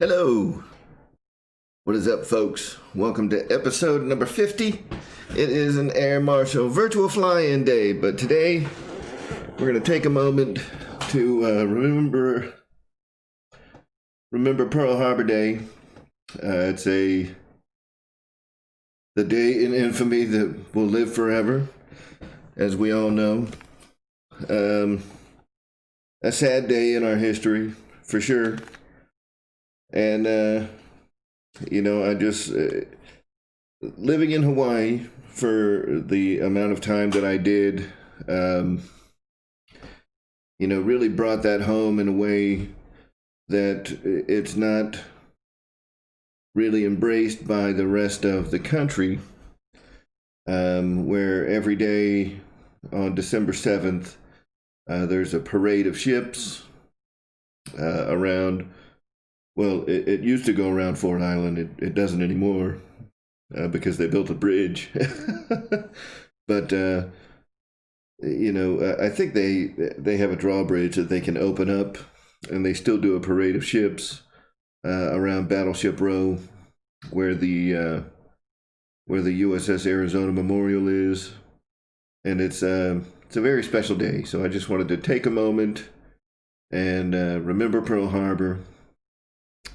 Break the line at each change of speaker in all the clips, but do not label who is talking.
Hello. What is up, folks? Welcome to episode number 50. It is an Air Marshal virtual fly-in day, but today we're going to take a moment to remember Pearl Harbor Day. It's the day in infamy that will live forever, as we all know. A sad day in our history, for sure. And, I just, living in Hawaii for the amount of time that I did, really brought that home in a way that it's not really embraced by the rest of the country, where every day on December 7th, there's a parade of ships around. Well, it used to go around Fort Island. It doesn't anymore because they built a bridge. But, I think they have a drawbridge that they can open up, and they still do a parade of ships around Battleship Row, where the USS Arizona Memorial is. And it's a very special day. So I just wanted to take a moment and remember Pearl Harbor.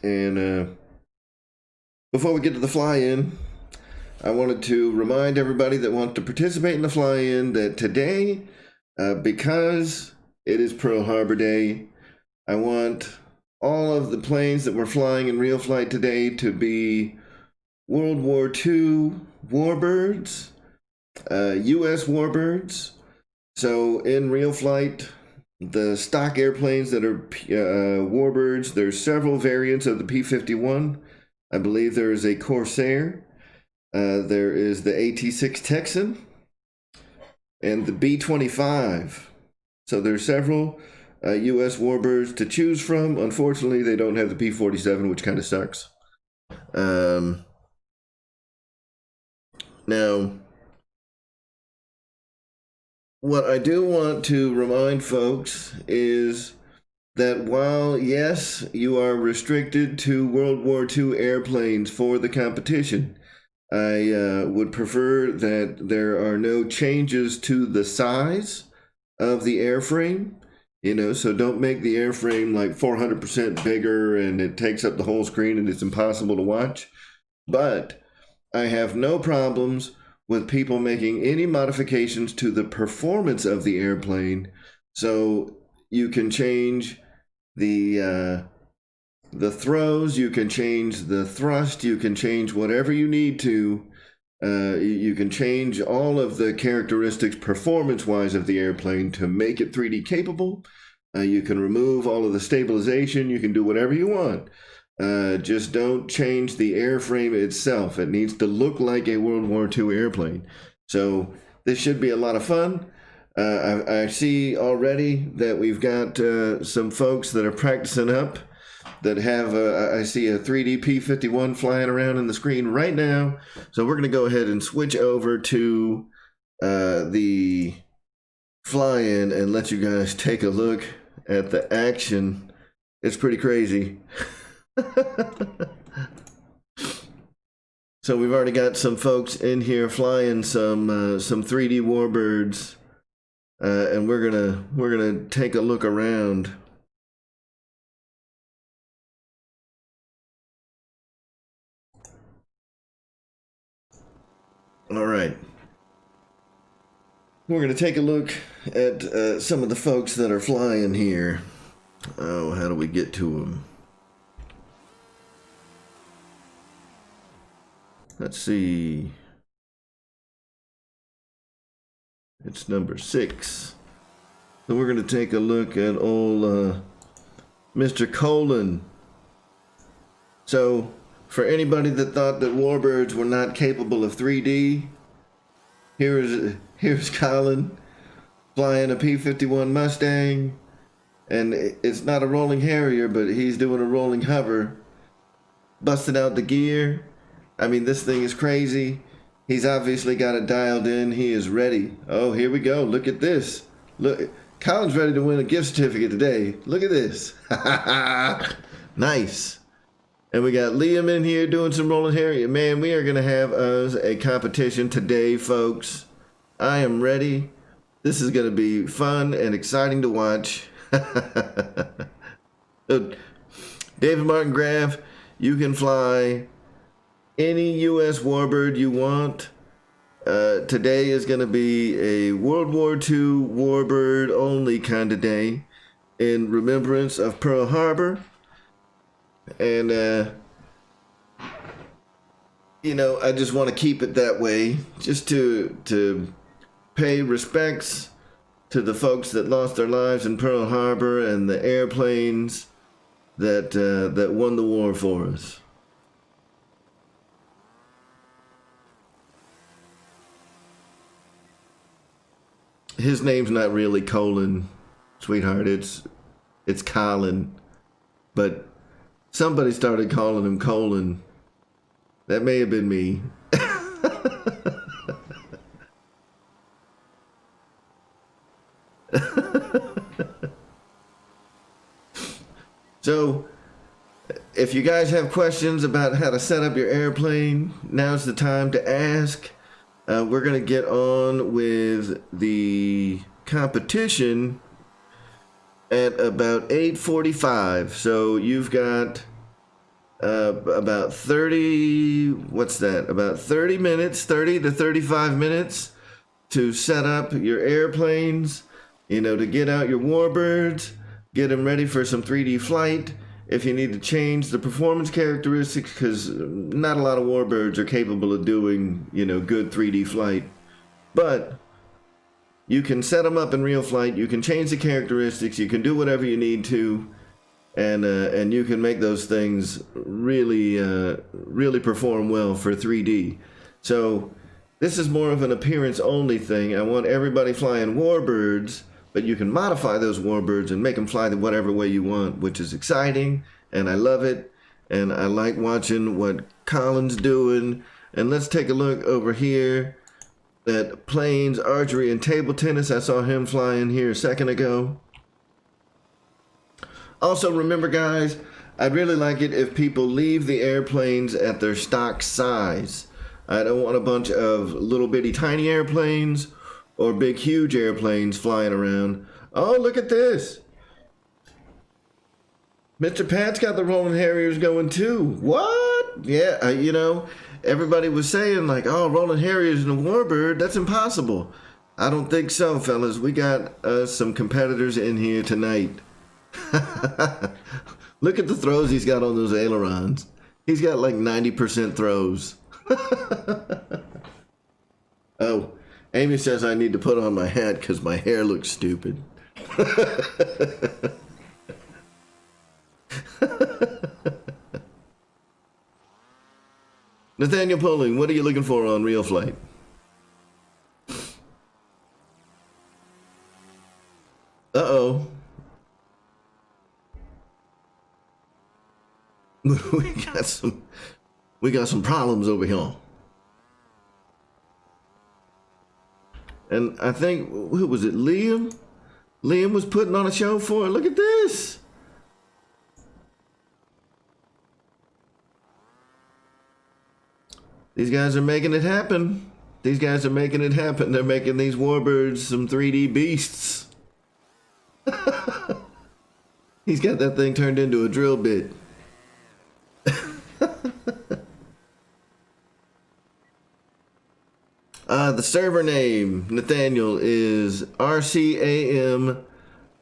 And before we get to the fly-in, I wanted to remind everybody that wants to participate in the fly-in that today, because it is Pearl Harbor Day, I want all of the planes that were flying in RealFlight today to be World War II Warbirds, US Warbirds. So in RealFlight, the stock airplanes that are Warbirds, there's several variants of the P-51. I believe there is a Corsair. There is the AT-6 Texan and the B-25. So there's several U.S. Warbirds to choose from. Unfortunately, they don't have the P-47, which kind of sucks. Now, what I do want to remind folks is that while, yes, you are restricted to World War II airplanes for the competition, I would prefer that there are no changes to the size of the airframe. So don't make the airframe like 400% bigger and it takes up the whole screen and it's impossible to watch. But I have no problems with people making any modifications to the performance of the airplane. So you can change the throws, you can change the thrust, you can change whatever you need to. You can change all of the characteristics performance-wise of the airplane to make it 3D capable. You can remove all of the stabilization. You can do whatever you want. Just don't change the airframe itself. It needs to look like a World War II airplane. So this should be a lot of fun. I see already that we've got some folks that are practicing up that have, I see a 3D P-51 flying around in the screen right now. So we're going to go ahead and switch over to the fly-in and let you guys take a look at the action. It's pretty crazy. So we've already got some folks in here flying some 3D Warbirds, and we're gonna take a look around. All right, we're gonna take a look at some of the folks that are flying here. Oh, how do we get to them? Let's see. It's number 6. So we're going to take a look at old Mr. Colin. So for anybody that thought that Warbirds were not capable of 3D, here's Colin flying a P-51 Mustang. And it's not a rolling Harrier, but he's doing a rolling hover, busting out the gear. I mean, this thing is crazy. He's obviously got it dialed in. He is ready. Oh, here we go. Look at this. Look, Colin's ready to win a gift certificate today. Look at this. Nice. And we got Liam in here doing some rolling harrier. Man, we are going to have us a competition today, folks. I am ready. This is going to be fun and exciting to watch. So, David Martin Graf, you can fly any US Warbird you want. Today is going to be a World War II Warbird only kind of day in remembrance of Pearl Harbor. And, you know, I just want to keep it that way, just to pay respects to the folks that lost their lives in Pearl Harbor and the airplanes that won the war for us. His name's not really Colin, sweetheart. It's Colin, but somebody started calling him Colin. That may have been me. So, if you guys have questions about how to set up your airplane, now's the time to ask. We're going to get on with the competition at about 8:45. So you've got about 30, what's that? About 30 minutes, 30 to 35 minutes to set up your airplanes, you know, to get out your Warbirds, get them ready for some 3D flight. If you need to change the performance characteristics, because not a lot of Warbirds are capable of doing, you know, good 3D flight. But you can set them up in RealFlight, you can change the characteristics, you can do whatever you need to, and you can make those things really, really perform well for 3D. So this is more of an appearance only thing. I want everybody flying Warbirds, but you can modify those Warbirds and make them fly the whatever way you want, which is exciting, and I love it, and I like watching what Colin's doing. And let's take a look over here at planes, archery, and table tennis. I saw him flying here a second ago. Also, remember, guys, I'd really like it if people leave the airplanes at their stock size. I don't want a bunch of little bitty tiny airplanes or big huge airplanes flying around. Oh, look at this. Mr. Pat's got the rolling harriers going too. What? Yeah, you know, everybody was saying like, oh, rolling harriers in a Warbird, that's impossible. I don't think so, fellas. We got some competitors in here tonight. Look at the throws he's got on those ailerons. He's got like 90% throws. Oh, Amy says I need to put on my hat because my hair looks stupid. Nathaniel Poling, what are you looking for on RealFlight? Uh-oh. we got some problems over here. And I think, who was it, Liam? Liam was putting on a show for it. Look at this. These guys are making it happen. These guys are making it happen. They're making these Warbirds some 3D beasts. He's got that thing turned into a drill bit. The server name, Nathaniel, is RCAM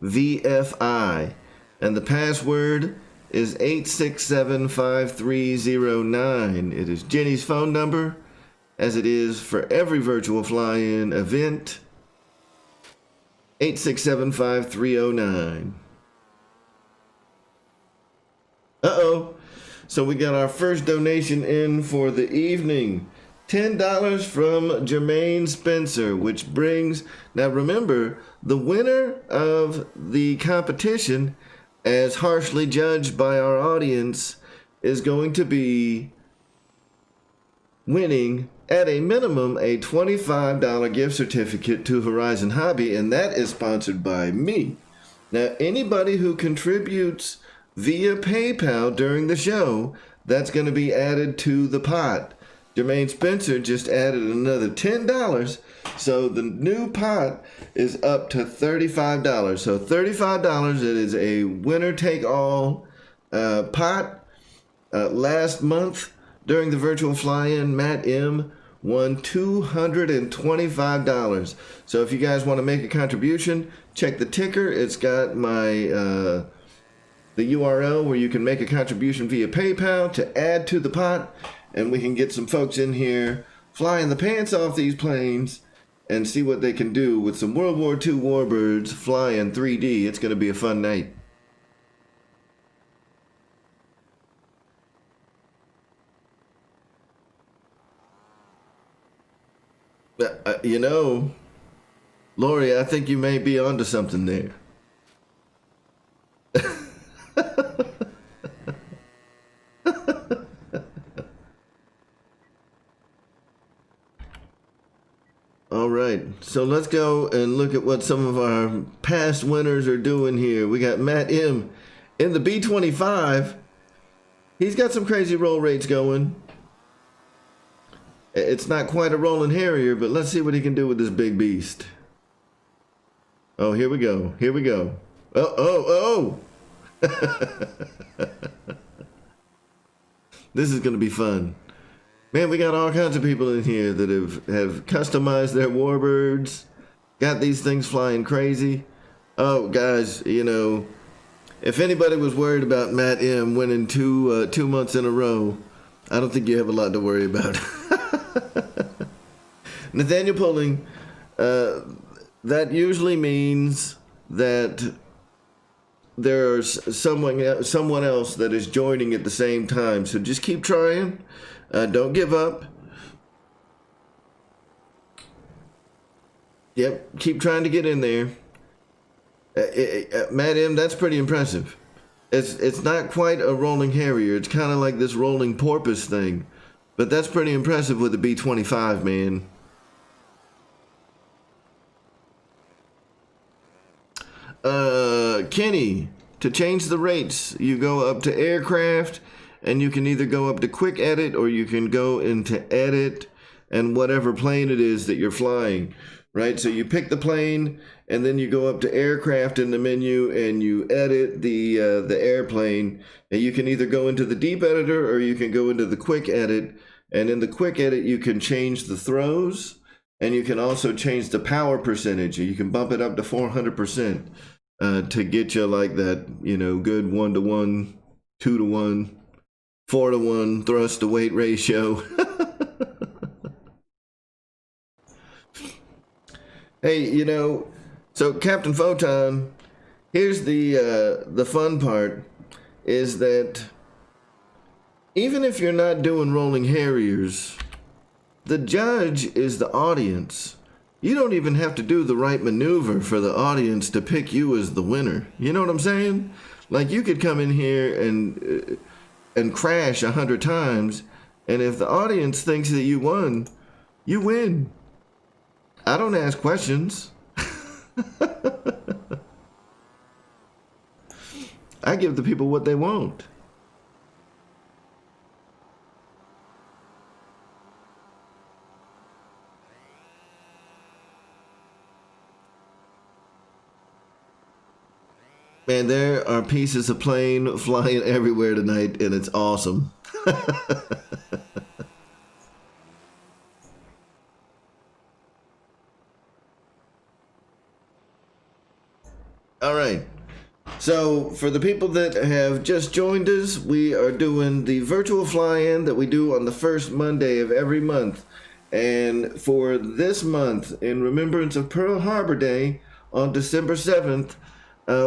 VFI, and the password is 8675309. It is Jenny's phone number, as it is for every virtual fly-in event. 8675309. Uh-oh. So we got our first donation in for the evening. $10 from Jermaine Spencer, which brings, now remember, the winner of the competition, as harshly judged by our audience, is going to be winning, at a minimum, a $25 gift certificate to Horizon Hobby, and that is sponsored by me. Now, anybody who contributes via PayPal during the show, that's going to be added to the pot. Jermaine Spencer just added another $10. So the new pot is up to $35. So $35, it is a winner-take-all pot. Last month, during the virtual fly-in, Matt M won $225. So if you guys want to make a contribution, check the ticker. It's got my the URL where you can make a contribution via PayPal to add to the pot, and we can get some folks in here flying the pants off these planes and see what they can do with some World War II Warbirds flying 3D. It's going to be a fun night. You know, Lori, I think you may be onto something there. All right, so let's go and look at what some of our past winners are doing here. We got Matt M in the B-25. He's got some crazy roll rates going. It's not quite a rolling Harrier, but let's see what he can do with this big beast. Oh, here we go. Here we go. Oh. This is going to be fun. Man, we got all kinds of people in here that have customized their Warbirds, got these things flying crazy. Oh, guys, you know, if anybody was worried about Matt M winning two months in a row, I don't think you have a lot to worry about. Nathaniel Pulling, that usually means that there's someone else that is joining at the same time. So just keep trying. Don't give up. Yep, keep trying to get in there. Matt M, that's pretty impressive. It's not quite a rolling Harrier. It's kind of like this rolling porpoise thing. But that's pretty impressive with the B-25, man. Kenny, to change the rates, you go up to aircraft, and you can either go up to quick edit or you can go into edit and whatever plane it is that you're flying, right? So you pick the plane and then you go up to aircraft in the menu and you edit the airplane, and you can either go into the deep editor or you can go into the quick edit, and in the quick edit you can change the throws and you can also change the power percentage. You can bump it up to 400% to get you like that, you know, good 1-to-1, 2-to-1, 4-to-1 thrust to weight ratio. Hey, you know, so Captain Photon, here's the fun part, is that even if you're not doing rolling Harriers, the judge is the audience. You don't even have to do the right maneuver for the audience to pick you as the winner. You know what I'm saying? Like, you could come in here and crash 100 times, and if the audience thinks that you won, you win. I don't ask questions. I give the people what they want. Man, there are pieces of plane flying everywhere tonight, and it's awesome. All right. So for the people that have just joined us, we are doing the virtual fly-in that we do on the first Monday of every month. And for this month, in remembrance of Pearl Harbor Day on December 7th,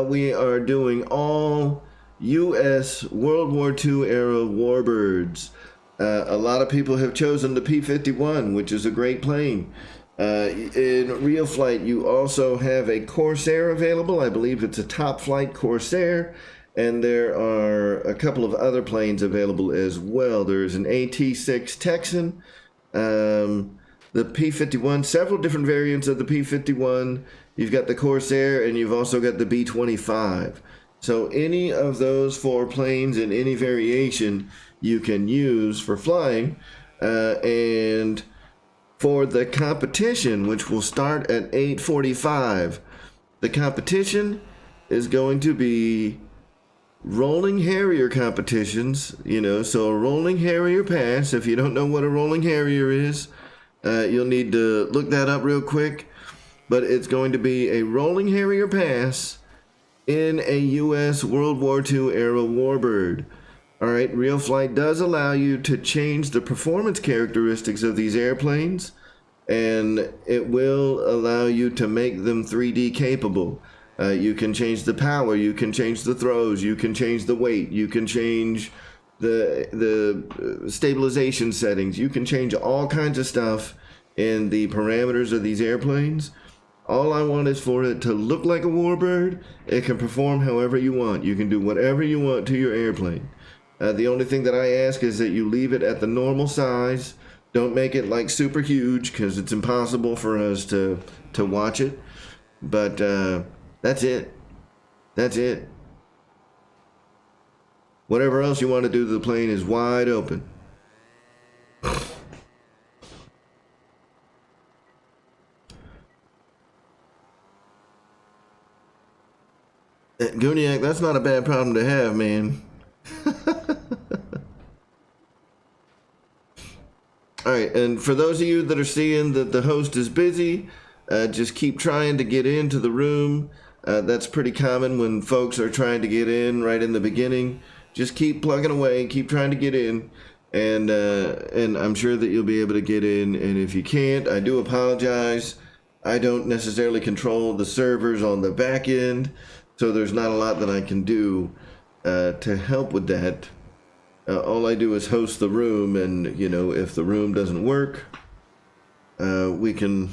we are doing all US World War II era Warbirds. A lot of people have chosen the P-51, which is a great plane. In RealFlight, you also have a Corsair available. I believe it's a top flight Corsair, and there are a couple of other planes available as well. There's an AT-6 Texan, the P-51, several different variants of the P-51. You've got the Corsair, and you've also got the B-25. So any of those 4 planes in any variation you can use for flying. And for the competition, which will start at 8:45, the competition is going to be rolling harrier competitions. So a rolling harrier pass. If you don't know what a rolling harrier is, you'll need to look that up real quick. But it's going to be a rolling harrier pass in a US World War II era Warbird. Alright, RealFlight does allow you to change the performance characteristics of these airplanes, and it will allow you to make them 3D capable. You can change the power, you can change the throws, you can change the weight, you can change the stabilization settings, you can change all kinds of stuff in the parameters of these airplanes. All I want is for it to look like a Warbird. It can perform however you want. You can do whatever you want to your airplane. The only thing that I ask is that you leave it at the normal size. Don't make it like super huge, because it's impossible for us to watch it. But that's it. That's it. Whatever else you want to do to the plane is wide open. Gooniac, that's not a bad problem to have, man. Alright, and for those of you that are seeing that the host is busy, just keep trying to get into the room. That's pretty common when folks are trying to get in right in the beginning. Just keep plugging away, keep trying to get in, and I'm sure that you'll be able to get in. And if you can't, I do apologize. I don't necessarily control the servers on the back end, so there's not a lot that I can do to help with that. All I do is host the room, and if the room doesn't work, we can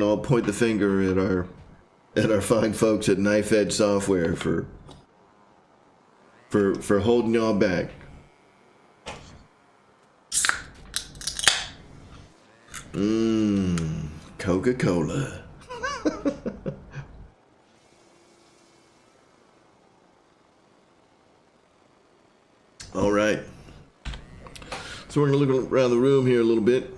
all point the finger at our fine folks at Knife Edge Software for holding y'all back. Coca-Cola. All right. So we're going to look around the room here a little bit.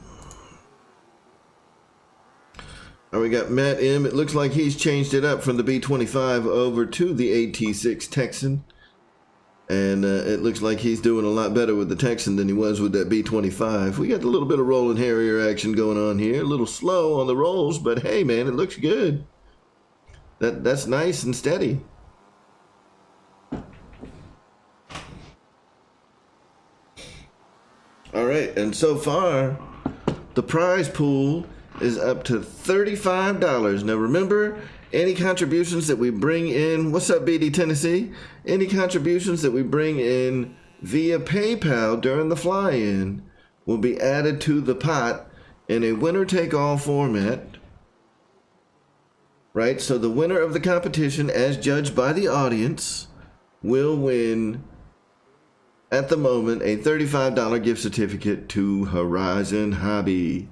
All right, we got Matt M. It looks like he's changed it up from the B-25 over to the AT-6 Texan. And it looks like he's doing a lot better with the Texan than he was with that B-25. We got a little bit of rolling harrier action going on here. A little slow on the rolls, but hey, man, it looks good. That's nice and steady. All right, and so far, the prize pool is up to $35. Now remember, any contributions that we bring in, what's up BD Tennessee? Any contributions that we bring in via PayPal during the fly-in will be added to the pot in a winner-take-all format. Right, so the winner of the competition, as judged by the audience, will win, at the moment, a $35 gift certificate to Horizon Hobby.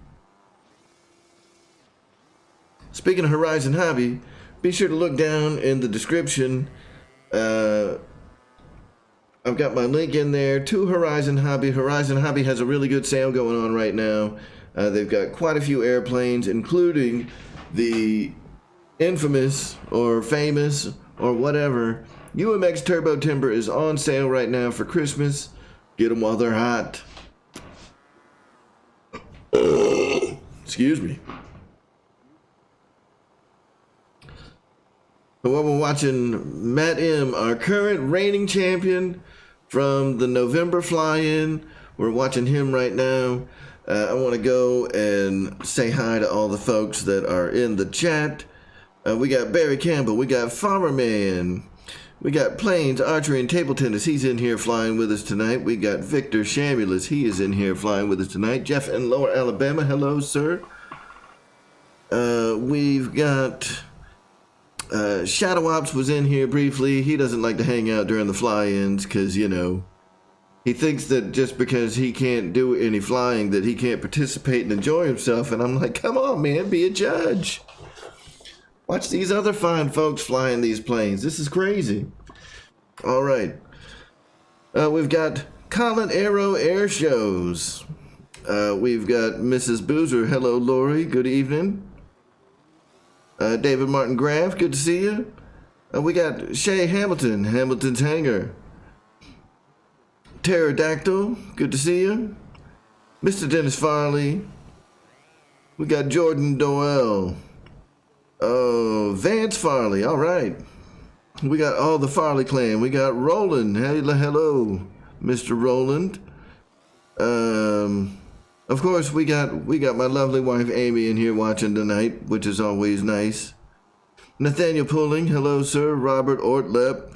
Speaking of Horizon Hobby, be sure to look down in the description. I've got my link in there to Horizon Hobby. Horizon Hobby has a really good sale going on right now. They've got quite a few airplanes, including the infamous or famous or whatever UMX Turbo Timber is on sale right now for Christmas. Get them while they're hot. Excuse me. So while we're watching Matt M., our current reigning champion from the November fly-in, we're watching him right now. I want to go and say hi to all the folks that are in the chat. We got Barry Campbell, we got Farmer Man, we got Plains Archery and Table Tennis. He's in here flying with us tonight. We got Victor Shamulus. He is in here flying with us tonight. Jeff in Lower Alabama. Hello, sir. We've got Shadow Ops was in here briefly. He doesn't like to hang out during the fly-ins because, he thinks that just because he can't do any flying that he can't participate and enjoy himself. And I'm like, come on, man, be a judge. Watch these other fine folks flying these planes. This is crazy. All right. We've got Colin Arrow Air Shows. We've got Mrs. Boozer. Hello, Lori. Good evening. David Martin Graff. Good to see you. We got Shay Hamilton. Hamilton's Hangar. Pterodactyl. Good to see you. Mr. Dennis Farley. We got Jordan Doyle. Oh, Vance Farley. All right. We got all the Farley clan. We got Roland. Hello, Mr. Roland. Of course, we got my lovely wife Amy in here watching tonight, which is always nice. Nathaniel Pulling. Hello, sir. Robert Ortlep.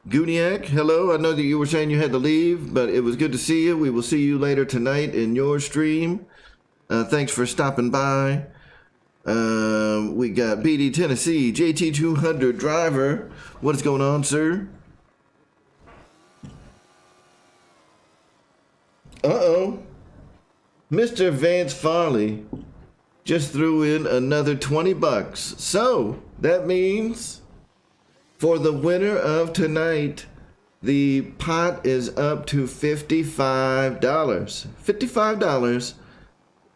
Guniak, hello. I know that you were saying you had to leave, but it was good to see you. We will see you later tonight in your stream. Thanks for stopping by. We got BD Tennessee, JT200 driver. What is going on, sir? Uh-oh. Mr. Vance Farley just threw in another 20 bucks. So, that means for the winner of tonight, the pot is up to $55. $55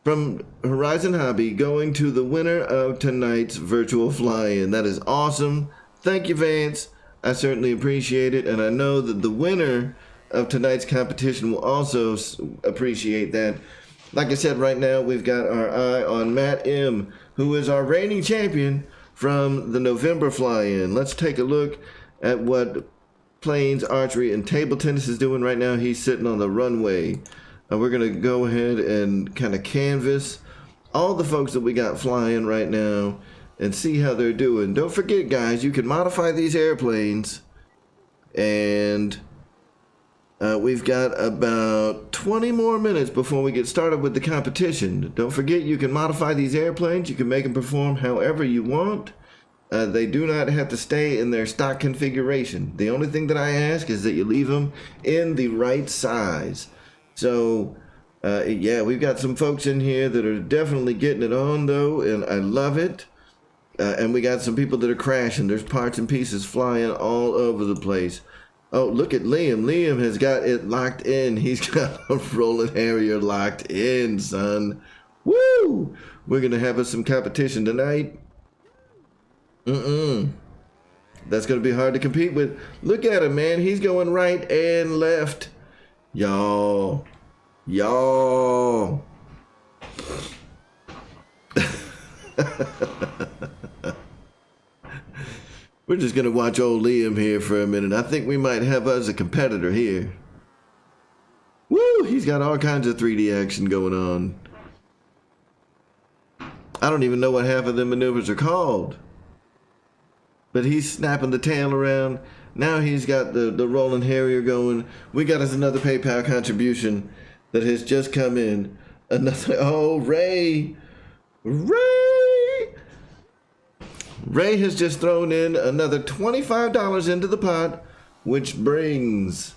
from Horizon Hobby going to the winner of tonight's virtual fly-in. That is awesome. Thank you, Vance. I certainly appreciate it, and I know that the winner of tonight's competition will also appreciate that. Like I said, right now we've got our eye on Matt M., who is our reigning champion from the November fly-in. Let's take a look at what planes, archery, and table tennis is doing right now. He's sitting on the runway. We're going to go ahead and kind of canvas all the folks that we got flying right now and see how they're doing. Don't forget, guys, you can modify these airplanes, and we've got about 20 more minutes before we get started with the competition. Don't forget, you can modify these airplanes. You can make them perform however you want. They do not have to stay in their stock configuration. The only thing that I ask is that you leave them in the right size. So, yeah, we've got some folks in here that are definitely getting it on, though, and I love it. And we got some people that are crashing. There's parts and pieces flying all over the place. Oh, look at Liam. Liam has got it locked in. He's got a rolling Harrier locked in, son. Woo! We're going to have us some competition tonight. That's going to be hard to compete with. Look at him, man. He's going right and left. Y'all. We're just gonna watch old Liam here for a minute. I think we might have us a competitor here. Woo! He's got all kinds of 3D action going on. I don't even know what half of them maneuvers are called. But he's snapping the tail around. Now he's got the rolling Harrier going. We got us another PayPal contribution that has just come in. Another, oh, Ray has just thrown in another $25 into the pot, which brings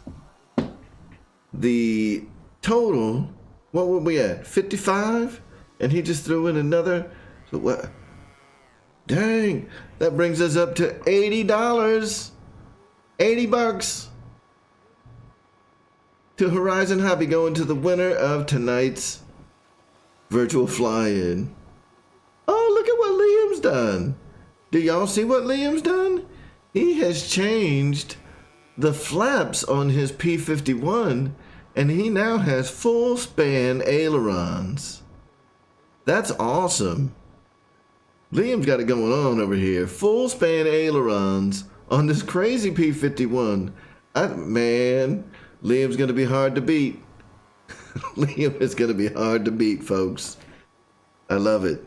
the total, what were we at, 55? And he just threw in another, so what? Dang, that brings us up to $80. 80 bucks to Horizon Hobby going to the winner of tonight's virtual fly-in. Oh, look at what Liam's done. Do y'all see what Liam's done? He has changed the flaps on his P-51, and he now has full span ailerons. That's awesome. Liam's got it going on over here. Full span ailerons on this crazy P-51. Man, Liam's going to be hard to beat. Liam is going to be hard to beat, folks. I love it.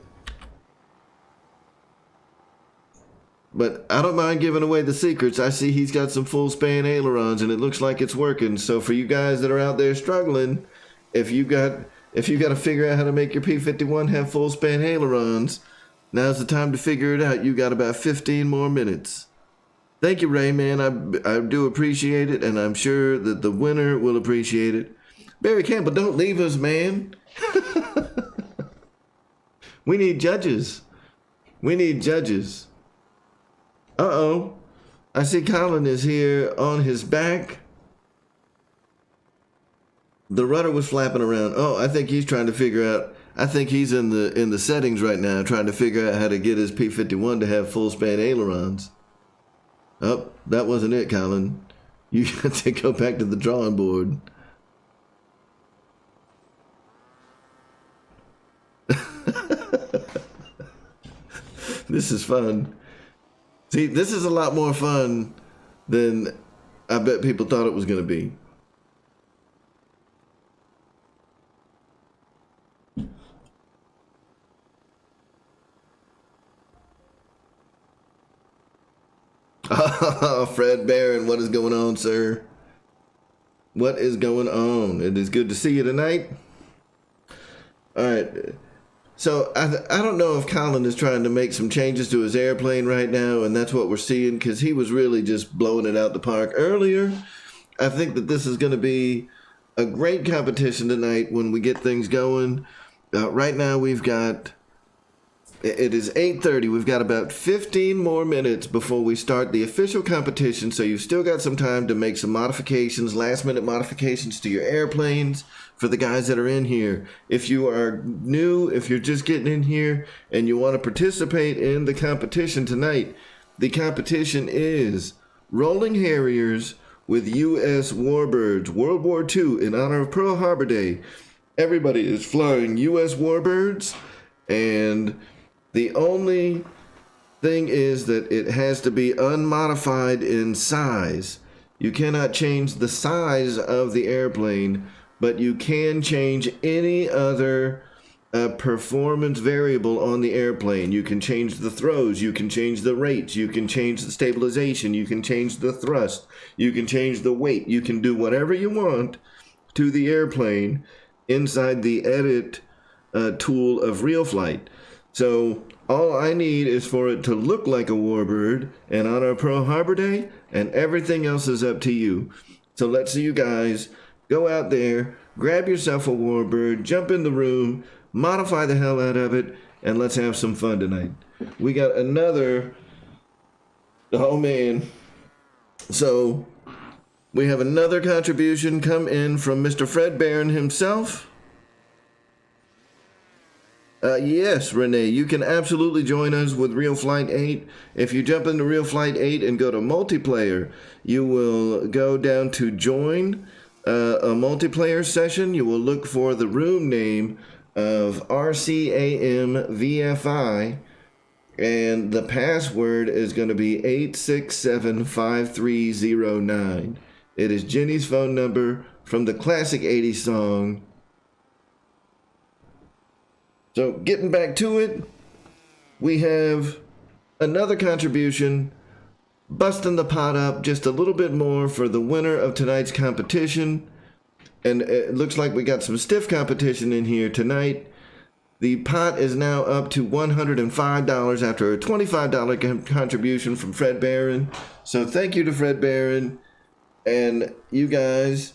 But I don't mind giving away the secrets. I see he's got some full span ailerons, and it looks like it's working. So for you guys that are out there struggling, if you got to figure out how to make your P-51 have full span ailerons, now's the time to figure it out. You got about 15 more minutes. Thank you, Ray, man. I do appreciate it, and I'm sure that the winner will appreciate it. Barry Campbell, don't leave us, man. We need judges. We need judges. Uh-oh. I see Colin is here on his back. The rudder was flapping around. Oh, I think he's trying to figure out. I think he's in the settings right now, trying to figure out how to get his P-51 to have full span ailerons. Oh, that wasn't it, Colin. You got to go back to the drawing board. This is fun. See, this is a lot more fun than I bet people thought it was going to be. Fred Barron, what is going on, sir? What is going on? It is good to see you tonight. All right. So I don't know if Colin is trying to make some changes to his airplane right now, and that's what we're seeing, because he was really just blowing it out the park earlier. I think that this is going to be a great competition tonight when we get things going. Right now we've got... It is 8:30. We've got about 15 more minutes before we start the official competition, so you've still got some time to make some modifications, last-minute modifications to your airplanes for the guys that are in here. If you are new, if you're just getting in here and you want to participate in the competition tonight, the competition is Rolling Harriers with US Warbirds, World War II, in honor of Pearl Harbor Day. Everybody is flying US Warbirds, and the only thing is that it has to be unmodified in size. You cannot change the size of the airplane, but you can change any other performance variable on the airplane. You can change the throws, you can change the rates, you can change the stabilization, you can change the thrust, you can change the weight. You can do whatever you want to the airplane inside the edit tool of RealFlight. So all I need is for it to look like a Warbird and on our Pearl Harbor Day, and everything else is up to you. So let's see you guys go out there, grab yourself a Warbird, jump in the room, modify the hell out of it, and let's have some fun tonight. We got another, oh man. So we have another contribution come in from Mr. Fred Barron himself. Yes, Renee, you can absolutely join us with RealFlight 8. If you jump into RealFlight 8 and go to multiplayer, you will go down to join a multiplayer session. You will look for the room name of RCAM VFI, and the password is going to be 8675309. It is Jenny's phone number from the classic 80s song. So getting back to it, we have another contribution, busting the pot up just a little bit more for the winner of tonight's competition. And it looks like we got some stiff competition in here tonight. The pot is now up to $105 after a $25 contribution from Fred Barron. So thank you to Fred Barron. And you guys,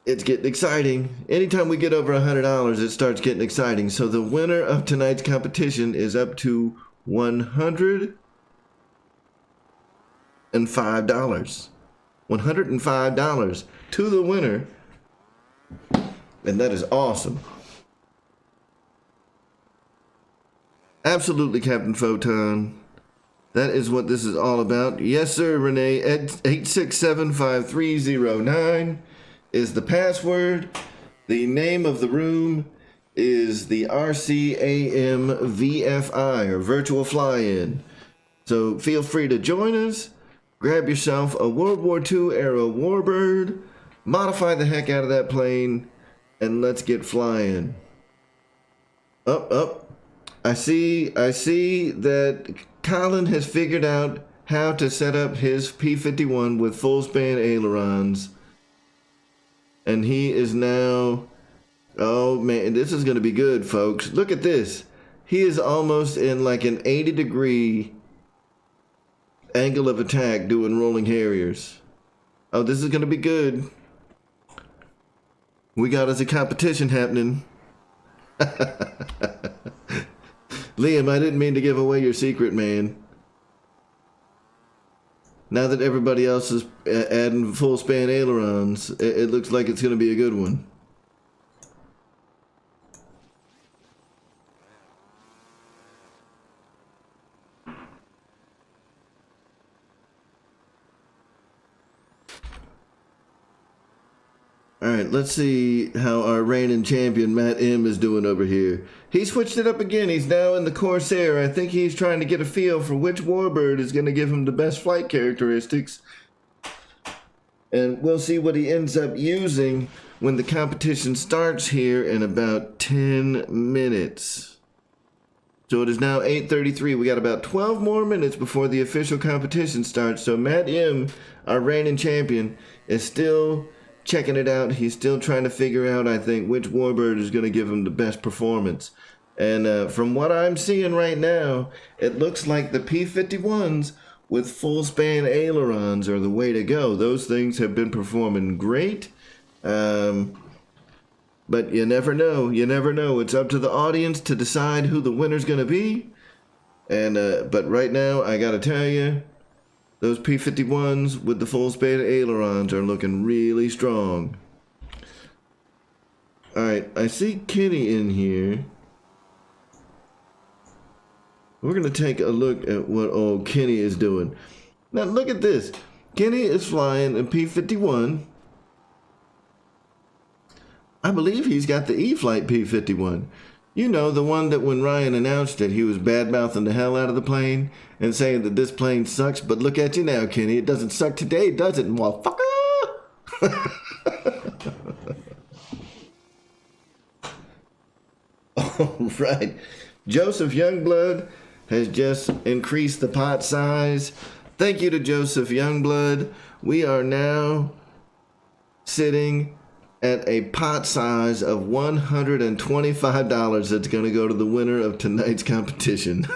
it's getting exciting. Anytime we get over $100, it starts getting exciting. So the winner of tonight's competition is up to $105. $105 to the winner. And that is awesome. Absolutely, Captain Photon. That is what this is all about. Yes, sir, Renee. 8675309 is the password. The name of the room is the RCAM VFI, or Virtual Fly-In. So feel free to join us. Grab yourself a World War II era Warbird, modify the heck out of that plane, and let's get flying. Up. I see that Colin has figured out how to set up his P-51 with full span ailerons. And he is now, oh man, this is going to be good, folks. Look at this. He is almost in like an 80-degree angle of attack doing rolling harriers. Oh, this is going to be good. We got us a competition happening. Liam, I didn't mean to give away your secret, man. Now that everybody else is adding full span ailerons, it looks like it's going to be a good one. Alright, let's see how our reigning champion Matt M is doing over here. He switched it up again. He's now in the Corsair. I think he's trying to get a feel for which warbird is going to give him the best flight characteristics. And we'll see what he ends up using when the competition starts here in about 10 minutes. So it is now 8:33. We got about 12 more minutes before the official competition starts. So Matt M, our reigning champion, is still checking it out. He's still trying to figure out, I think, which warbird is going to give him the best performance. And from what I'm seeing right now, it looks like the P-51s with full span ailerons are the way to go. Those things have been performing great. But you never know. You never know. It's up to the audience to decide who the winner's going to be. And but right now, I got to tell you, those P-51s with the full span ailerons are looking really strong. Alright, I see Kenny in here. We're going to take a look at what old Kenny is doing. Now look at this. Kenny is flying a P-51. I believe he's got the E-Flight P-51. You know, the one that when Ryan announced it, he was bad-mouthing the hell out of the plane and saying that this plane sucks. But look at you now, Kenny. It doesn't suck today, does it, motherfucker? All right. Joseph Youngblood has just increased the pot size. Thank you to Joseph Youngblood. We are now sitting at a pot size of $125 that's going to go to the winner of tonight's competition.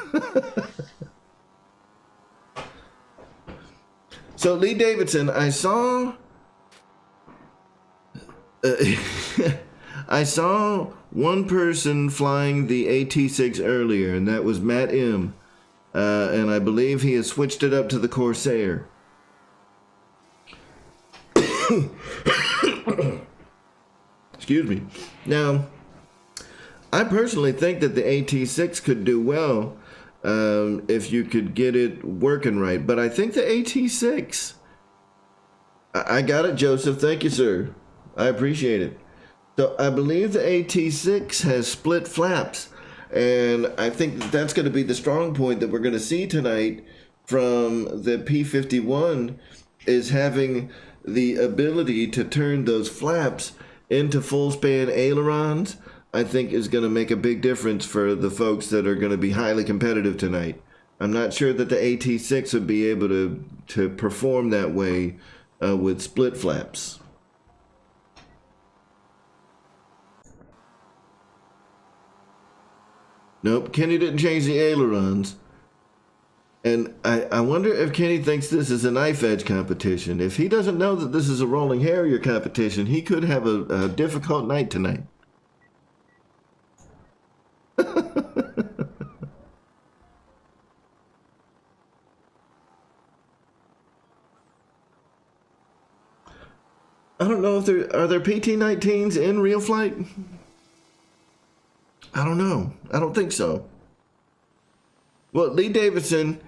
So Lee Davidson, I saw I saw one person flying the AT-6 earlier, and that was Matt M. And I believe he has switched it up to the Corsair. Excuse me. Now, I personally think that the AT-6 could do well if you could get it working right. But I think the AT-6... I got it, Joseph. Thank you, sir. I appreciate it. So I believe the AT-6 has split flaps. And I think that's going to be the strong point that we're going to see tonight from the P-51 is having the ability to turn those flaps into full span ailerons. I think is going to make a big difference for the folks that are going to be highly competitive tonight. I'm not sure that the AT-6 would be able to perform that way with split flaps. Nope, Kenny didn't change the ailerons. And I wonder if Kenny thinks this is a knife edge competition. If he doesn't know that this is a rolling harrier competition, he could have a difficult night tonight. I don't know if are there PT-19s in RealFlight? I don't know. I don't think so. Well, Lee Davidson,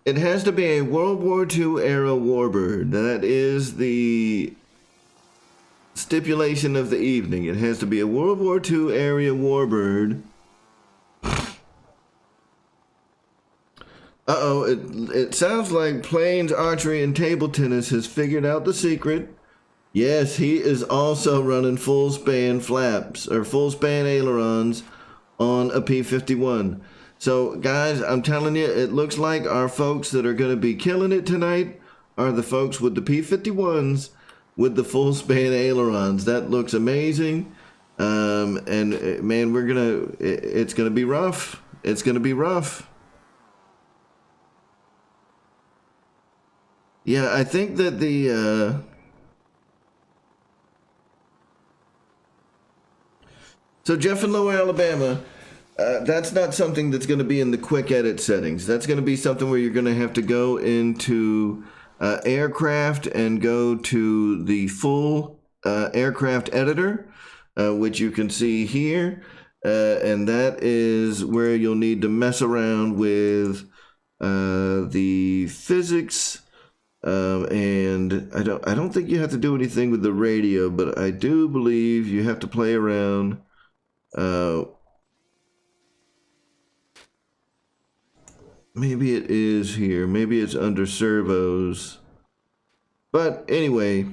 it has to be a World War II era warbird. That is the stipulation of the evening. It has to be a World War II era warbird. Uh-oh, it sounds like Plains Archery and Table Tennis has figured out the secret. Yes, he is also running full span flaps, or full span ailerons on a P-51. So, guys, I'm telling you, it looks like our folks that are going to be killing it tonight are the folks with the P-51s with the full span ailerons. That looks amazing. And, man, it's going to be rough. It's going to be rough. Yeah, I think that so Jeff in Lower Alabama, That's not something that's going to be in the quick edit settings. That's going to be something where you're going to have to go into aircraft and go to the full aircraft editor, which you can see here. And that is where you'll need to mess around with the physics. And I don't think you have to do anything with the radio, but I do believe you have to play around. Maybe it is here. Maybe it's under servos. But anyway,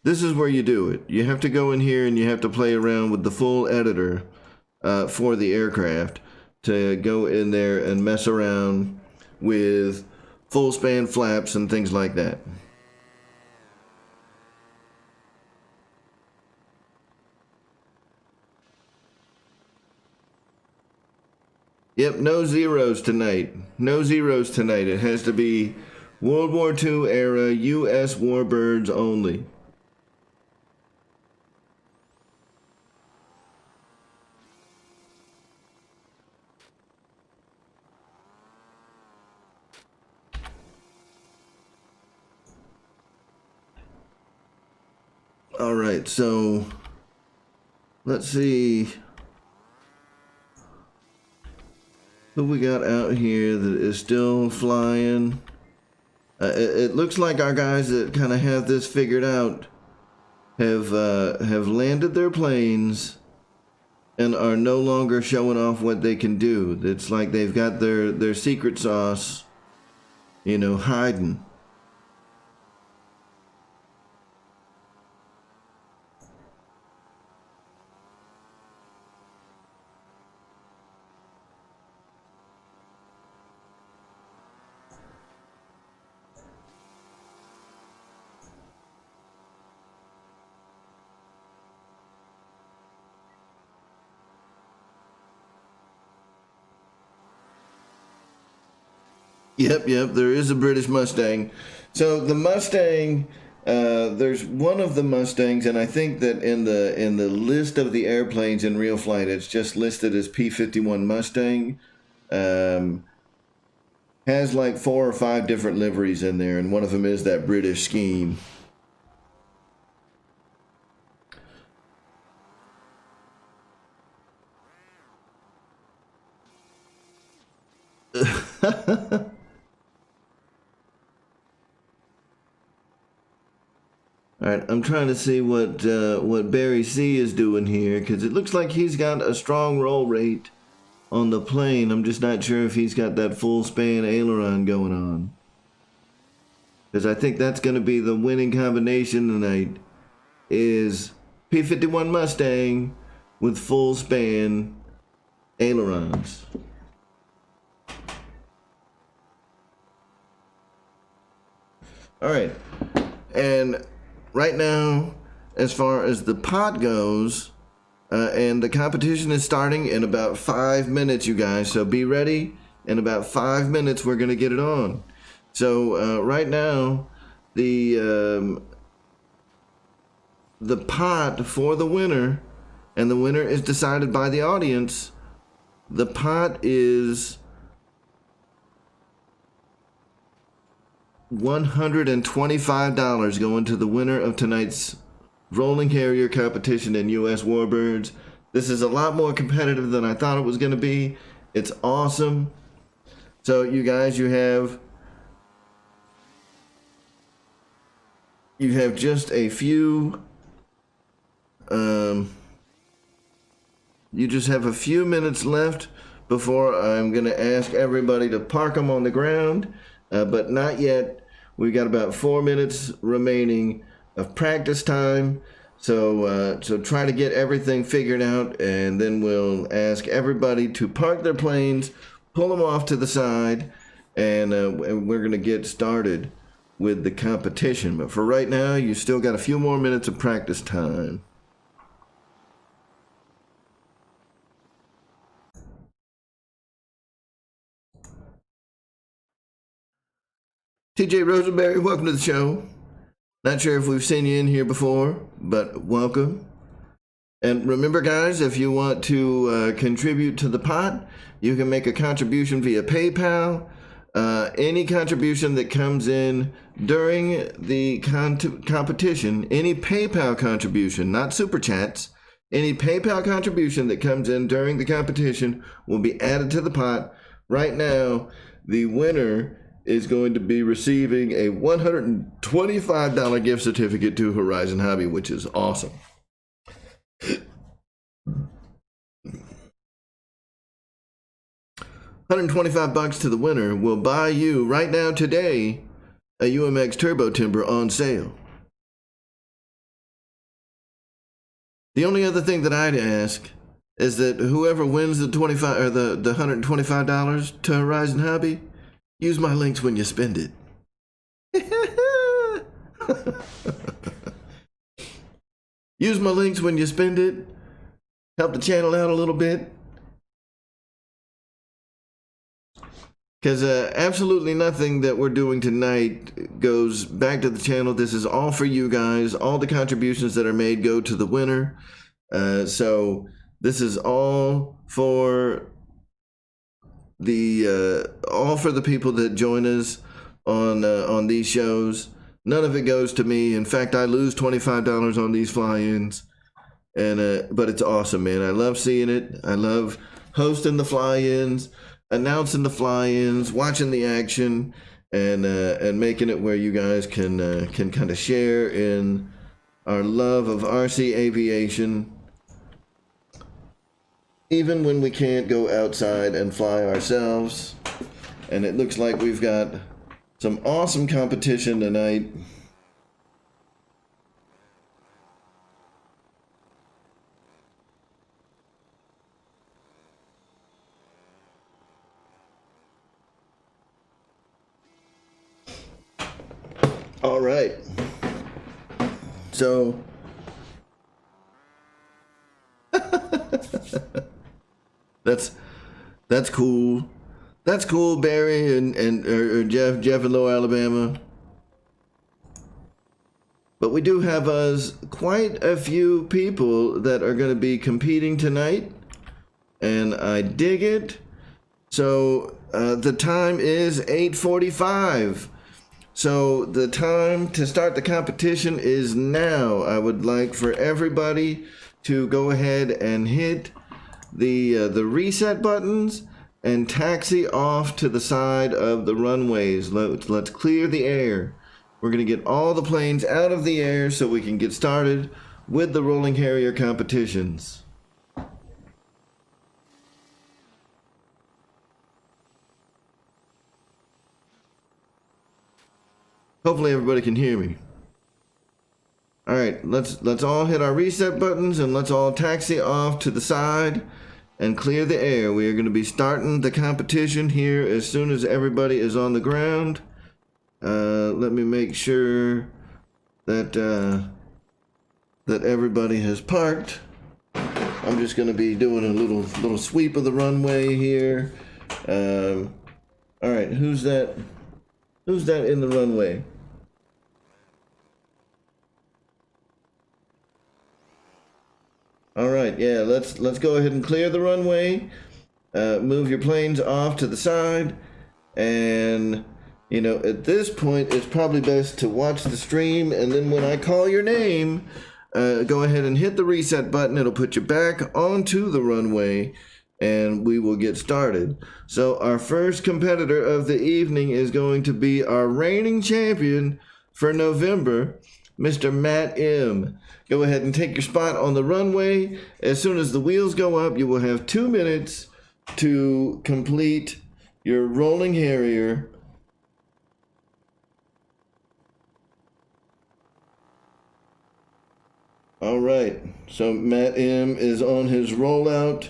this is where you do it. You have to go in here and you have to play around with the full editor for the aircraft to go in there and mess around with full span flaps and things like that. Yep, no zeros tonight. No zeros tonight. It has to be World War II era US Warbirds only. All right, so let's see who we got out here that is still flying. It looks like our guys that kind of have this figured out have landed their planes and are no longer showing off what they can do. It's like they've got their secret sauce, you know, hiding. Yep, there is a British Mustang. So the Mustang, there's one of the Mustangs, and I think that in the list of the airplanes in RealFlight, it's just listed as P-51 Mustang. Has like 4 or 5 different liveries in there, and one of them is that British scheme. All right, I'm trying to see what Barry C is doing here, because it looks like he's got a strong roll rate on the plane. I'm just not sure if he's got that full span aileron going on, because I think that's going to be the winning combination tonight, is P-51 Mustang with full span ailerons. All right, and right now, as far as the pot goes, and the competition is starting in about 5 minutes, you guys. So be ready. In about 5 minutes, we're going to get it on. So right now, the pot for the winner, and the winner is decided by the audience. The pot is $125 going to the winner of tonight's rolling carrier competition in US Warbirds. This is a lot more competitive than I thought it was going to be. It's awesome. So you guys, you have just a few you just have a few minutes left before I'm going to ask everybody to park them on the ground, but not yet. We've got about 4 minutes remaining of practice time. So try to get everything figured out, and then we'll ask everybody to park their planes, pull them off to the side, and we're going to get started with the competition. But for right now, you still got a few more minutes of practice time. TJ Rosenberry, welcome to the show. Not sure if we've seen you in here before, but welcome. And remember, guys, if you want to contribute to the pot, you can make a contribution via PayPal. Any contribution that comes in during the competition, any PayPal contribution, not super chats, any PayPal contribution that comes in during the competition will be added to the pot. Right now, the winner is going to be receiving a $125 gift certificate to Horizon Hobby, which is awesome. $125 to the winner will buy you right now today a UMX Turbo Timber on sale. The only other thing that I'd ask is that whoever wins the $125 to Horizon Hobby, use my links when you spend it. Use my links when you spend it. Help the channel out a little bit. Because absolutely nothing that we're doing tonight goes back to the channel. This is all for you guys. All the contributions that are made go to the winner. So this is all for the people that join us on these shows. None of it goes to me. In fact, I lose $25 on these fly-ins, but it's awesome, man. I love seeing it. I love hosting the fly-ins, announcing the fly-ins, watching the action, and making it where you guys can kind of share in our love of RC aviation, even when we can't go outside and fly ourselves. And it looks like we've got some awesome competition tonight. All right. So that's cool. That's cool, Barry and Jeff in Lower Alabama. But we do have quite a few people that are going to be competing tonight, and I dig it. So the time is 8:45. So the time to start the competition is now. I would like for everybody to go ahead and hit the reset buttons and taxi off to the side of the runways. Let's clear the air. We're going to get all the planes out of the air so we can get started with the rolling harrier competitions. Hopefully everybody can hear me. All right, let's all hit our reset buttons and let's all taxi off to the side and clear the air. We are going to be starting the competition here as soon as everybody is on the ground. Let me make sure that that everybody has parked. I'm just going to be doing a little sweep of the runway here. All right, who's that? Who's that in the runway? All right, yeah, let's go ahead and clear the runway. Move your planes off to the side, and you know, at this point it's probably best to watch the stream, and then when I call your name, go ahead and hit the reset button. It'll put you back onto the runway, and we will get started. So our first competitor of the evening is going to be our reigning champion for November, Mr. Matt M. Go ahead and take your spot on the runway. As soon as the wheels go up, you will have 2 minutes to complete your rolling harrier. All right, so Matt M is on his rollout.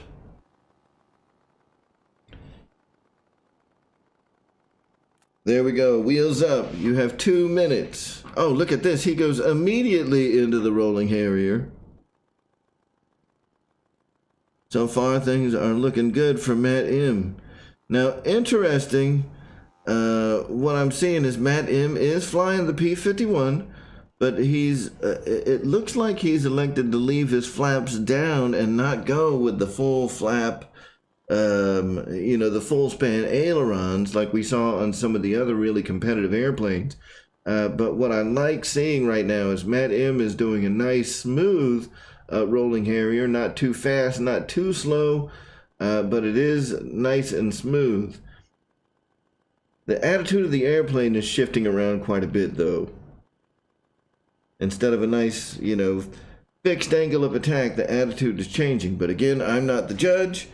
There we go, wheels up. You have 2 minutes. Oh, look at this. He goes immediately into the rolling harrier. So far, things are looking good for Matt M. Now, interesting, what I'm seeing is Matt M is flying the P-51, but it looks like he's elected to leave his flaps down and not go with the full flap, the full span ailerons like we saw on some of the other really competitive airplanes. But what I like seeing right now is Matt M is doing a nice smooth rolling harrier, not too fast, not too slow, but it is nice and smooth. The attitude of the airplane is shifting around quite a bit though. Instead of a nice, fixed angle of attack, the attitude is changing. But again, I'm not the judge.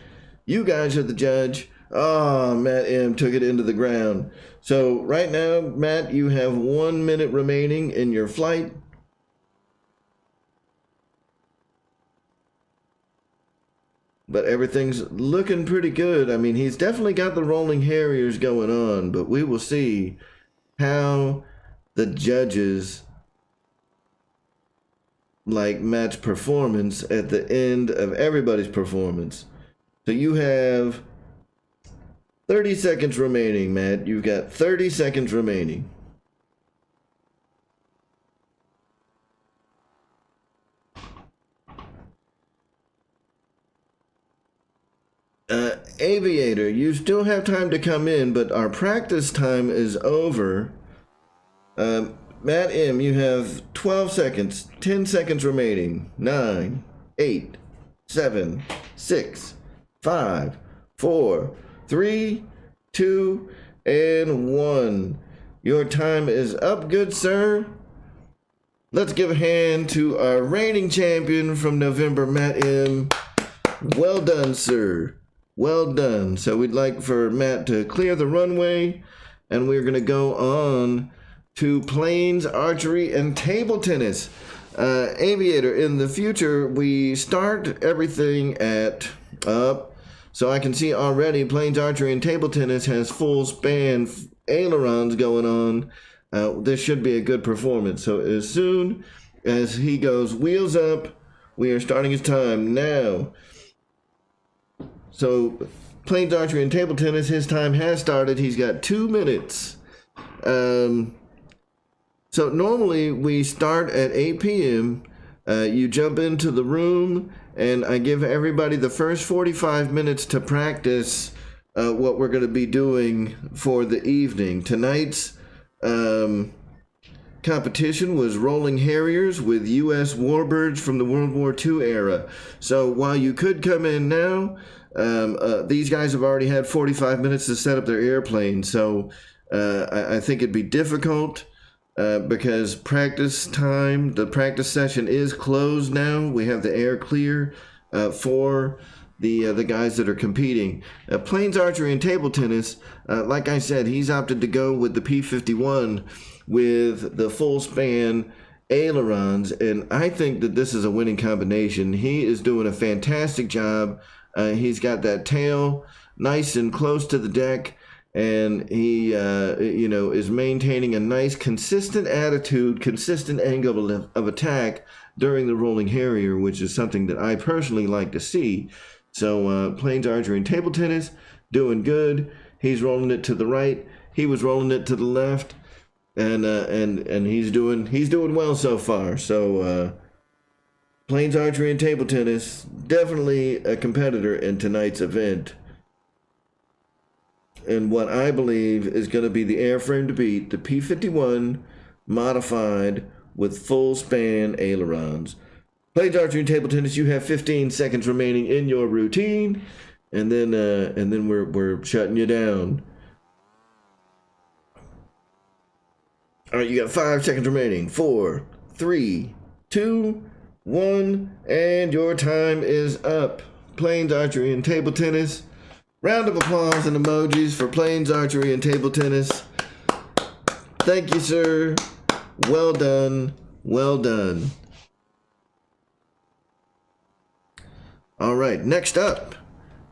You guys are the judge. Oh, Matt M took it into the ground. So right now, Matt, you have 1 minute remaining in your flight. But everything's looking pretty good. I mean, he's definitely got the rolling harriers going on, but we will see how the judges like Matt's performance at the end of everybody's performance. So you have 30 seconds remaining, Matt. You've got 30 seconds remaining. Aviator, you still have time to come in, but our practice time is over. Matt M, you have 12 seconds, 10 seconds remaining. 9, 8, 7, 6, 5, 4, 3, 2, and 1. Your time is up, good sir. Let's give a hand to our reigning champion from November, Matt M. Well done, sir. Well done. So we'd like for Matt to clear the runway, and we're going to go on to planes, archery, and table tennis. Aviator, in the future, we start everything at up. So I can see already planes, archery, and table tennis has full span ailerons going on. This should be a good performance. So as soon as he goes wheels up, we are starting his time now. So planes, archery, and table tennis, his time has started. He's got 2 minutes. So normally we start at 8 p.m. You jump into the room, and I give everybody the first 45 minutes to practice what we're going to be doing for the evening. Tonight's competition was rolling harriers with US Warbirds from the World War II era. So while you could come in now, these guys have already had 45 minutes to set up their airplane. So I think it'd be difficult because practice time, the practice session is closed now. We have the air clear for the guys that are competing. Planes, archery, and table tennis, like I said, he's opted to go with the P-51 with the full span ailerons, and I think that this is a winning combination. He is doing a fantastic job. He's got that tail nice and close to the deck, and he is maintaining a nice consistent attitude, consistent angle of attack during the rolling harrier, which is something that I personally like to see. So planes, archery, and table tennis doing good. He's rolling it to the right, he was rolling it to the left, and he's doing well so far. So planes, archery, and table tennis, definitely a competitor in tonight's event. And what I believe is going to be the airframe to beat, the P-51 modified with full span ailerons. Planes, archery, and table tennis, you have 15 seconds remaining in your routine, and then we're shutting you down. All right, you got 5 seconds remaining. 4, 3, 2, 1, and your time is up. Planes, archery, and table tennis. Round of applause and emojis for planes, archery, and table tennis. Thank you, sir. Well done. Well done. All right, next up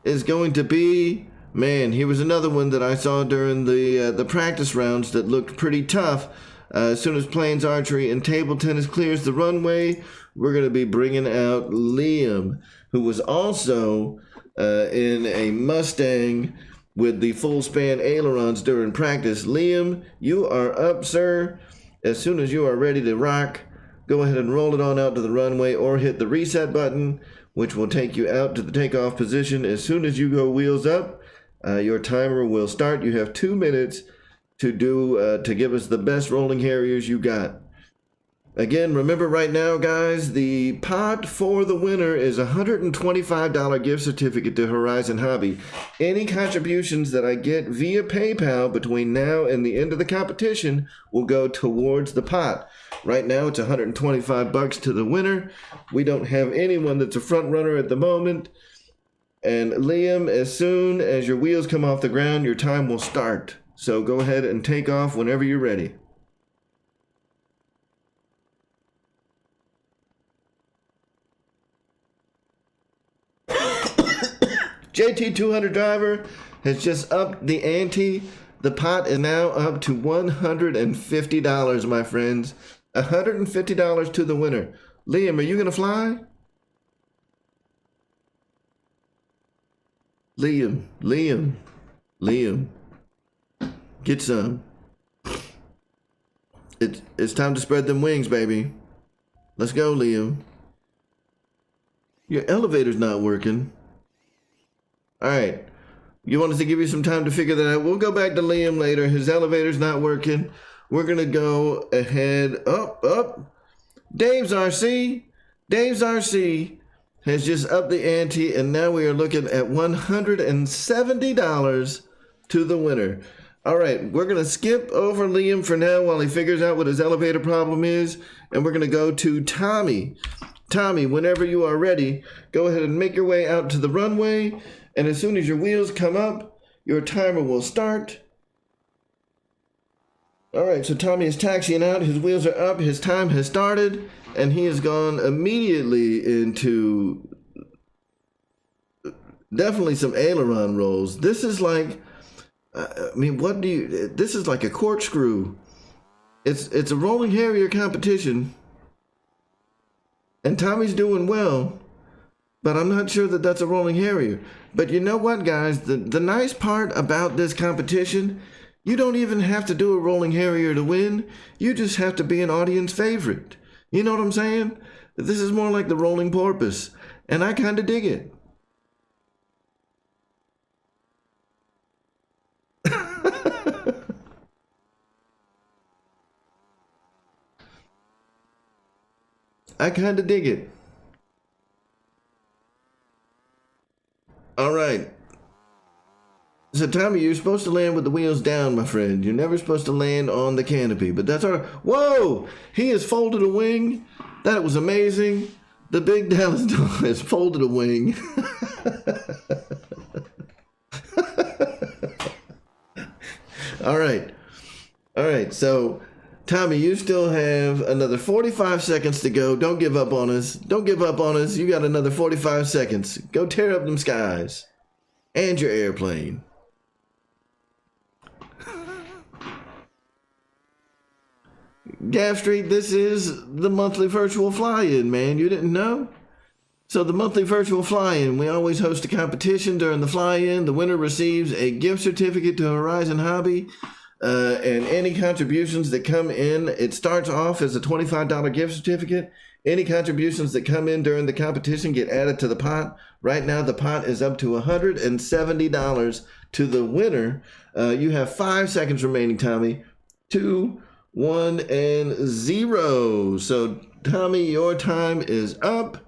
is going to be, man, here was another one that I saw during the practice rounds that looked pretty tough. As soon as planes, archery, and table tennis clears the runway, we're going to be bringing out Liam, who was also in a Mustang with the full span ailerons during practice. Liam, you are up, sir. As soon as you are ready to rock, go ahead and roll it on out to the runway or hit the reset button, which will take you out to the takeoff position. As soon as you go wheels up, your timer will start. You have 2 minutes to give us the best rolling harriers you got. Again, remember right now, guys, the pot for the winner is a $125 gift certificate to Horizon Hobby. Any contributions that I get via PayPal between now and the end of the competition will go towards the pot. Right now, it's $125 to the winner. We don't have anyone that's a front runner at the moment. And Liam, as soon as your wheels come off the ground, your time will start. So go ahead and take off whenever you're ready. JT200 driver has just upped the ante. The pot is now up to $150, my friends. $150 to the winner. Liam, are you gonna fly? Liam, get some. It's time to spread them wings, baby. Let's go, Liam. Your elevator's not working. All right, you want us to give you some time to figure that out? We'll go back to Liam later. His elevator's not working. We're gonna go ahead, up. Dave's RC has just upped the ante, and now we are looking at $170 to the winner. All right, we're gonna skip over Liam for now while he figures out what his elevator problem is, and we're gonna go to Tommy. Tommy, whenever you are ready, go ahead and make your way out to the runway. And as soon as your wheels come up, your timer will start. All right, so Tommy is taxiing out. His wheels are up. His time has started. And he has gone immediately into definitely some aileron rolls. This is like, this is like a corkscrew. It's a rolling harrier competition. And Tommy's doing well. But I'm not sure that that's a rolling harrier. But you know what, guys? The nice part about this competition, you don't even have to do a rolling harrier to win. You just have to be an audience favorite. You know what I'm saying? This is more like the rolling porpoise. And I kind of dig it. I kind of dig it. All right. So Tommy, you're supposed to land with the wheels down, my friend. You're never supposed to land on the canopy, but that's all right. Whoa! He has folded a wing. That was amazing. The big Dallas dog has folded a wing. All right. All right. So Tommy, you still have another 45 seconds to go. Don't give up on us. Don't give up on us. You got another 45 seconds. Go tear up them skies. And your airplane. Gav Street, this is the monthly virtual fly-in, man. You didn't know? So the monthly virtual fly-in, we always host a competition during the fly-in. The winner receives a gift certificate to Horizon Hobby. And any contributions that come in, it starts off as a $25 gift certificate. Any contributions that come in during the competition get added to the pot. Right now, the pot is up to $170 to the winner. You have 5 seconds remaining, Tommy. 2, 1, and 0. So, Tommy, your time is up.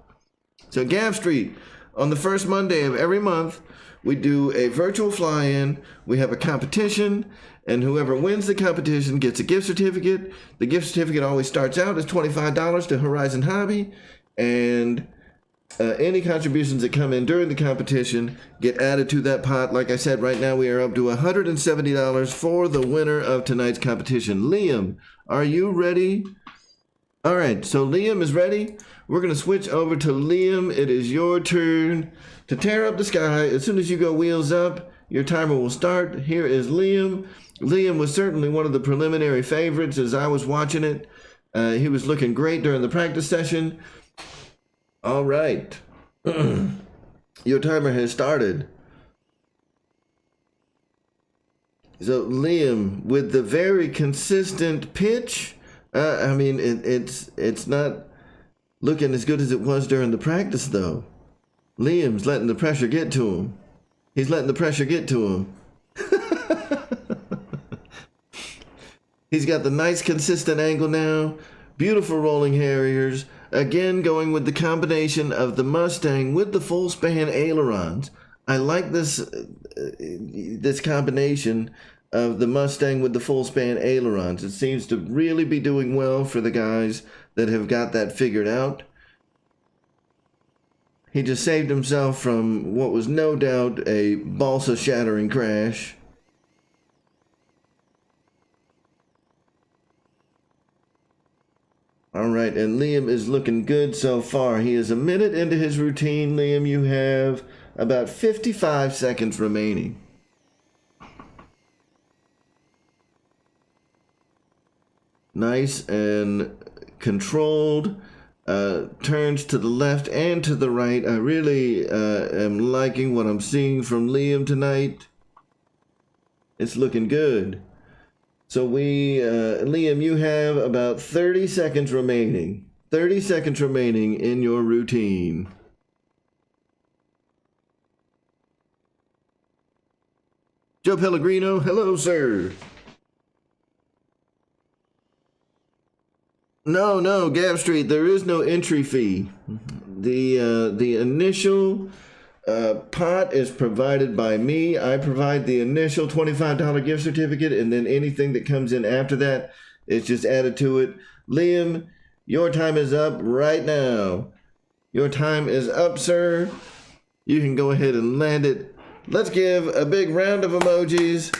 So, Gav Street, on the first Monday of every month, we do a virtual fly-in. We have a competition. And whoever wins the competition gets a gift certificate. The gift certificate always starts out as $25 to Horizon Hobby. And any contributions that come in during the competition get added to that pot. Like I said, right now we are up to $170 for the winner of tonight's competition. Liam, are you ready? All right, so Liam is ready. We're going to switch over to Liam. It is your turn to tear up the sky. As soon as you go wheels up, your timer will start. Here is Liam. Liam was certainly one of the preliminary favorites as I was watching it. He was looking great during the practice session. All right. Your timer has started. So Liam, with the very consistent pitch, I mean, it's not looking as good as it was during the practice, though. Liam's letting the pressure get to him. He's letting the pressure get to him. He's got the nice consistent angle now. Beautiful rolling harriers. Again, going with the combination of the Mustang with the full span ailerons. I like this combination of the Mustang with the full span ailerons. It seems to really be doing well for the guys that have got that figured out. He just saved himself from what was no doubt a balsa-shattering crash. All right, and Liam is looking good so far. He is a minute into his routine. Liam, you have about 55 seconds remaining. Nice and controlled. Turns to the left and to the right. I really am liking what I'm seeing from Liam tonight. It's looking good. So Liam, you have about 30 seconds remaining. 30 seconds remaining in your routine. Joe Pellegrino, hello, sir. No, Gap Street, there is no entry fee. The initial pot is provided by me. I provide the initial $25 gift certificate, and then anything that comes in after that is just added to it. Liam, your time is up right now. Your time is up, sir. You can go ahead and land it. Let's give a big round of emojis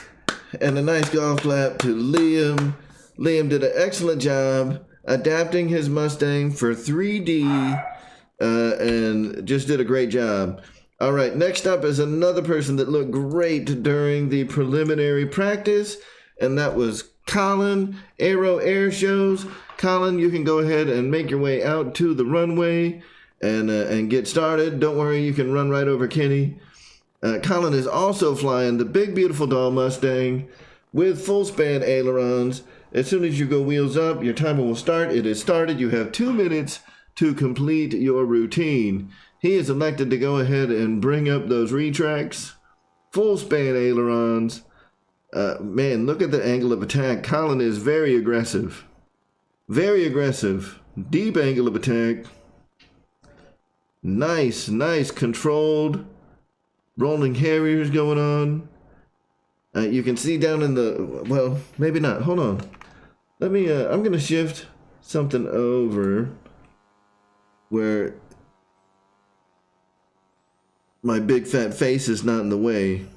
and a nice golf clap to Liam. Liam did an excellent job adapting his Mustang for 3D and just did a great job. All right, next up is another person that looked great during the preliminary practice, and that was Colin, Aero Air Shows. Colin, you can go ahead and make your way out to the runway and get started. Don't worry, you can run right over Kenny. Colin is also flying the big, beautiful doll Mustang with full span ailerons. As soon as you go wheels up, your timer will start. It is started. You have 2 minutes to complete your routine. He is elected to go ahead and bring up those retracts. Full span ailerons. Man, look at the angle of attack. Colin is very aggressive. Very aggressive. Deep angle of attack. Nice controlled rolling harriers going on. You can see down in the, well, maybe not. Hold on. Let me, I'm going to shift something over where my big fat face is not in the way.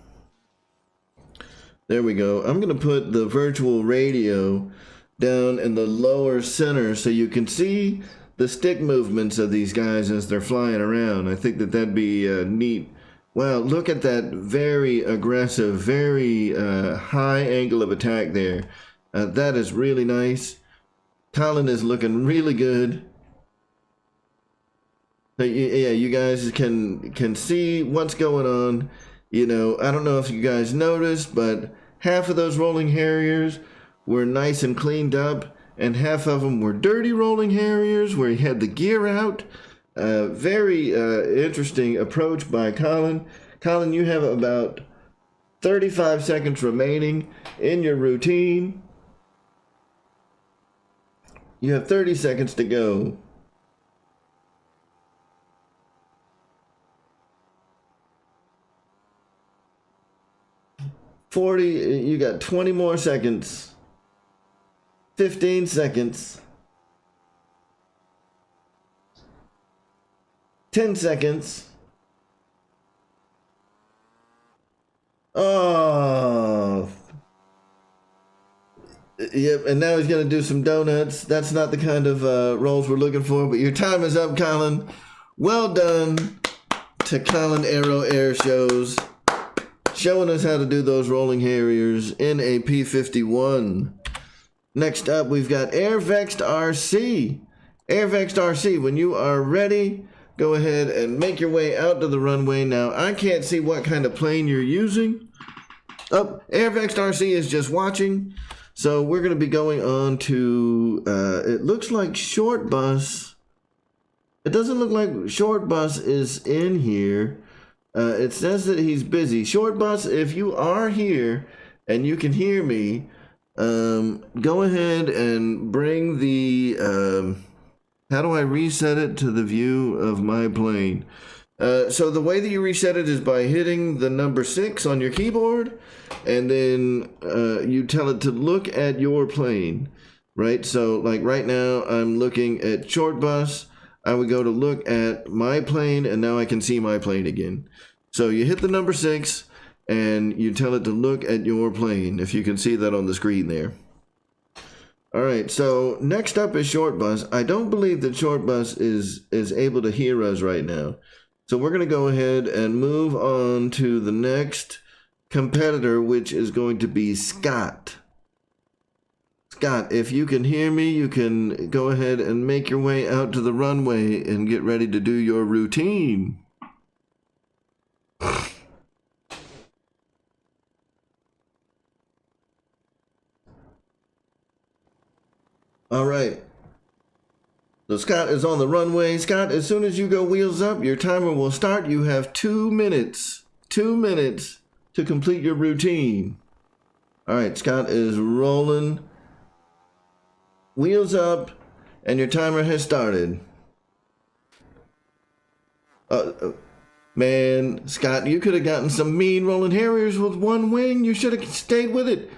There we go. I'm going to put the virtual radio down in the lower center so you can see the stick movements of these guys as they're flying around. I think that that'd be neat. Wow, look at that very aggressive, very high angle of attack there. That is really nice. Colin is looking really good. Yeah, you guys can see what's going on. You know, I don't know if you guys noticed, but half of those rolling harriers were nice and cleaned up, and half of them were dirty rolling harriers where he had the gear out. Very interesting approach by Colin. Colin, you have about 35 seconds remaining in your routine. You have 30 seconds to go. You got 20 more seconds. 15 seconds. 10 seconds. Oh. Yep, and now he's going to do some donuts. That's not the kind of rolls we're looking for, but your time is up, Colin. Well done to Colin Aero Air Shows, showing us how to do those rolling harriers in a P-51. Next up, we've got AirVexed RC. AirVexed RC, when you are ready, go ahead and make your way out to the runway. Now, I can't see what kind of plane you're using. Oh, AirVexed RC is just watching. So we're going to be going on to, it looks like Short Bus. It doesn't look like Short Bus is in here. It says that he's busy. Short Bus, if you are here and you can hear me, go ahead and bring the, how do I reset it to the view of my plane? So the way that you reset it is by hitting the number 6 on your keyboard, and then you tell it to look at your plane, right? So like right now I'm looking at Short Bus. I would go to look at my plane, and now I can see my plane again. So you hit the number 6 and you tell it to look at your plane, if you can see that on the screen there. All right, so next up is Short Bus. I don't believe that Short Bus is able to hear us right now. So we're going to go ahead and move on to the next competitor, which is going to be Scott. Scott, if you can hear me, you can go ahead and make your way out to the runway and get ready to do your routine. All right. So Scott is on the runway. Scott, as soon as you go wheels up, your timer will start. You have 2 minutes. 2 minutes to complete your routine. All right, Scott is rolling. Wheels up, and your timer has started. Man, Scott, you could have gotten some mean rolling harriers with one wing. You should have stayed with it.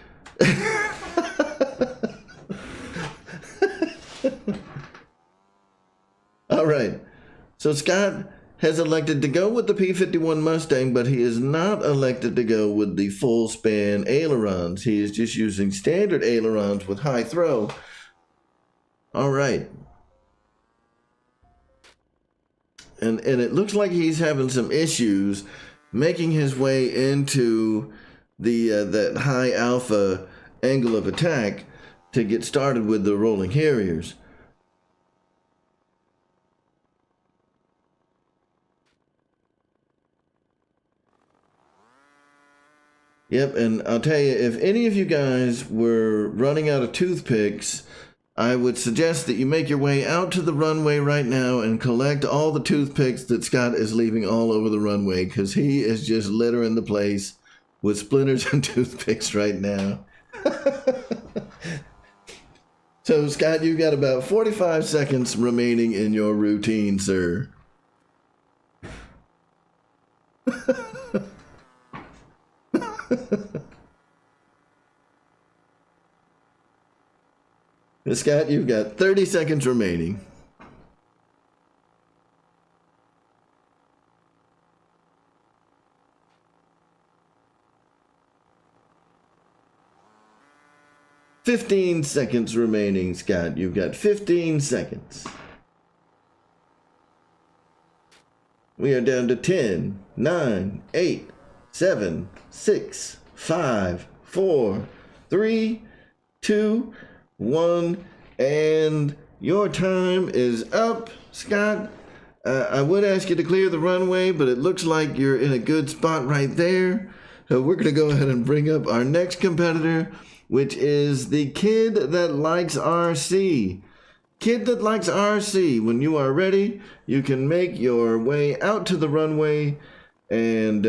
All right. So Scott has elected to go with the P-51 Mustang, but he is not elected to go with the full span ailerons. He is just using standard ailerons with high throw. All right. And it looks like he's having some issues making his way into the that high alpha angle of attack to get started with the rolling harriers. Yep, and I'll tell you, if any of you guys were running out of toothpicks, I would suggest that you make your way out to the runway right now and collect all the toothpicks that Scott is leaving all over the runway, because he is just littering the place with splinters and toothpicks right now. So, Scott, you've got about 45 seconds remaining in your routine, sir. Scott, you've got 30 seconds remaining. "15 seconds remaining, Scott. You've got 15 seconds. We are down to 10, 9, 8, 7, 6, 5, 4, 3, 2, 1, and your time is up, Scott. I would ask you to clear the runway, but it looks like you're in a good spot right there. So we're going to go ahead and bring up our next competitor, which is the Kid That Likes RC. Kid That Likes RC, when you are ready, you can make your way out to the runway and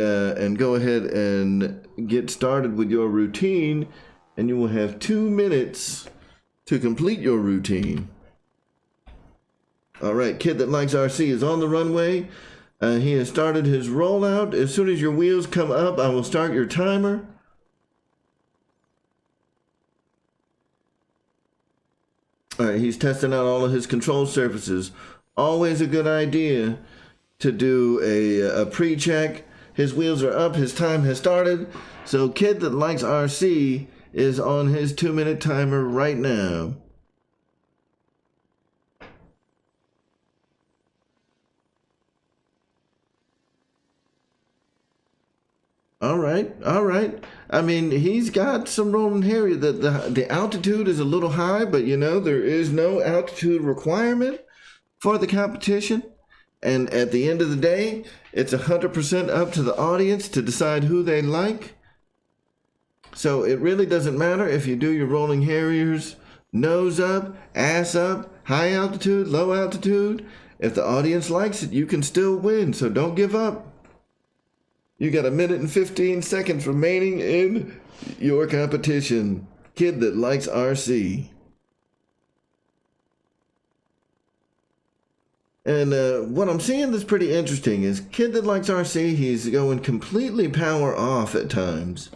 go ahead and get started with your routine, and you will have 2 minutes to complete your routine. All right, Kid That Likes RC is on the runway. He has started his rollout. As soon as your wheels come up, I will start your timer. All right, he's testing out all of his control surfaces. Always a good idea to do a pre-check. His wheels are up, his time has started. So Kid That Likes RC is on his 2-minute timer right now. All right. I mean, he's got some rolling harrier. The altitude is a little high, but you know, there is no altitude requirement for the competition. And at the end of the day, it's 100% up to the audience to decide who they like. So it really doesn't matter if you do your rolling harriers nose up, ass up, high altitude, low altitude. If the audience likes it, you can still win, so don't give up. You got 1 minute and 15 seconds remaining in your competition. Kid that likes RC. And what I'm seeing that's pretty interesting is kid that likes RC, he's going completely power off at times.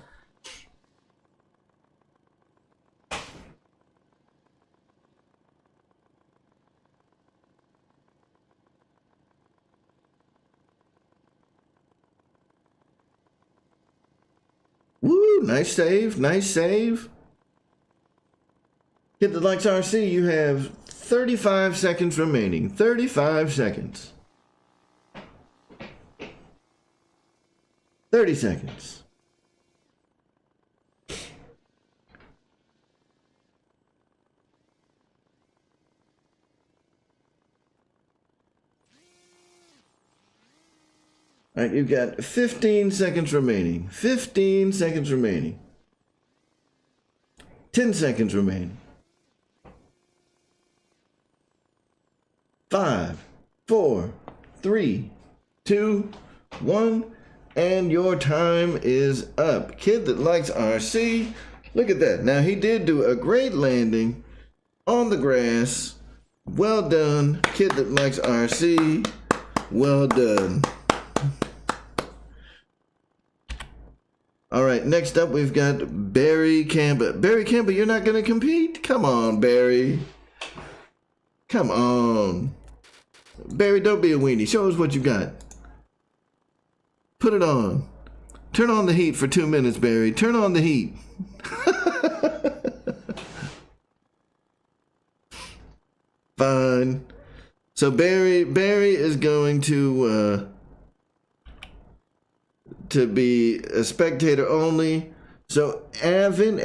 Woo, nice save, nice save. Kid that likes RC, you have 35 seconds remaining. 35 seconds. 30 seconds. All right, you've got 15 seconds remaining. 15 seconds remaining. 10 seconds remaining. 5, 4, 3, 2, 1, and your time is up. Kid that likes RC, look at that. Now he did do a great landing on the grass. Well done, kid that likes RC. Well done. All right, next up we've got Barry Campbell. Barry Campbell, you're not gonna compete? Come on, Barry. Come on. Barry, don't be a weenie. Show us what you got. Put it on. Turn on the heat for 2 minutes, Barry. Turn on the heat. Fine. So Barry is going to be a spectator only. So Avin,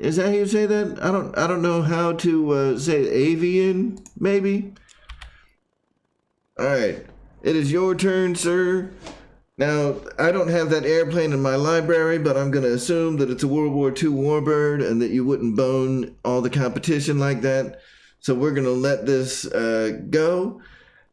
is that how you say that? I don't know how to say avian, maybe. All right, it is your turn, sir. Now, I don't have that airplane in my library, but I'm going to assume that it's a World War II Warbird and that you wouldn't bone all the competition like that. So we're going to let this go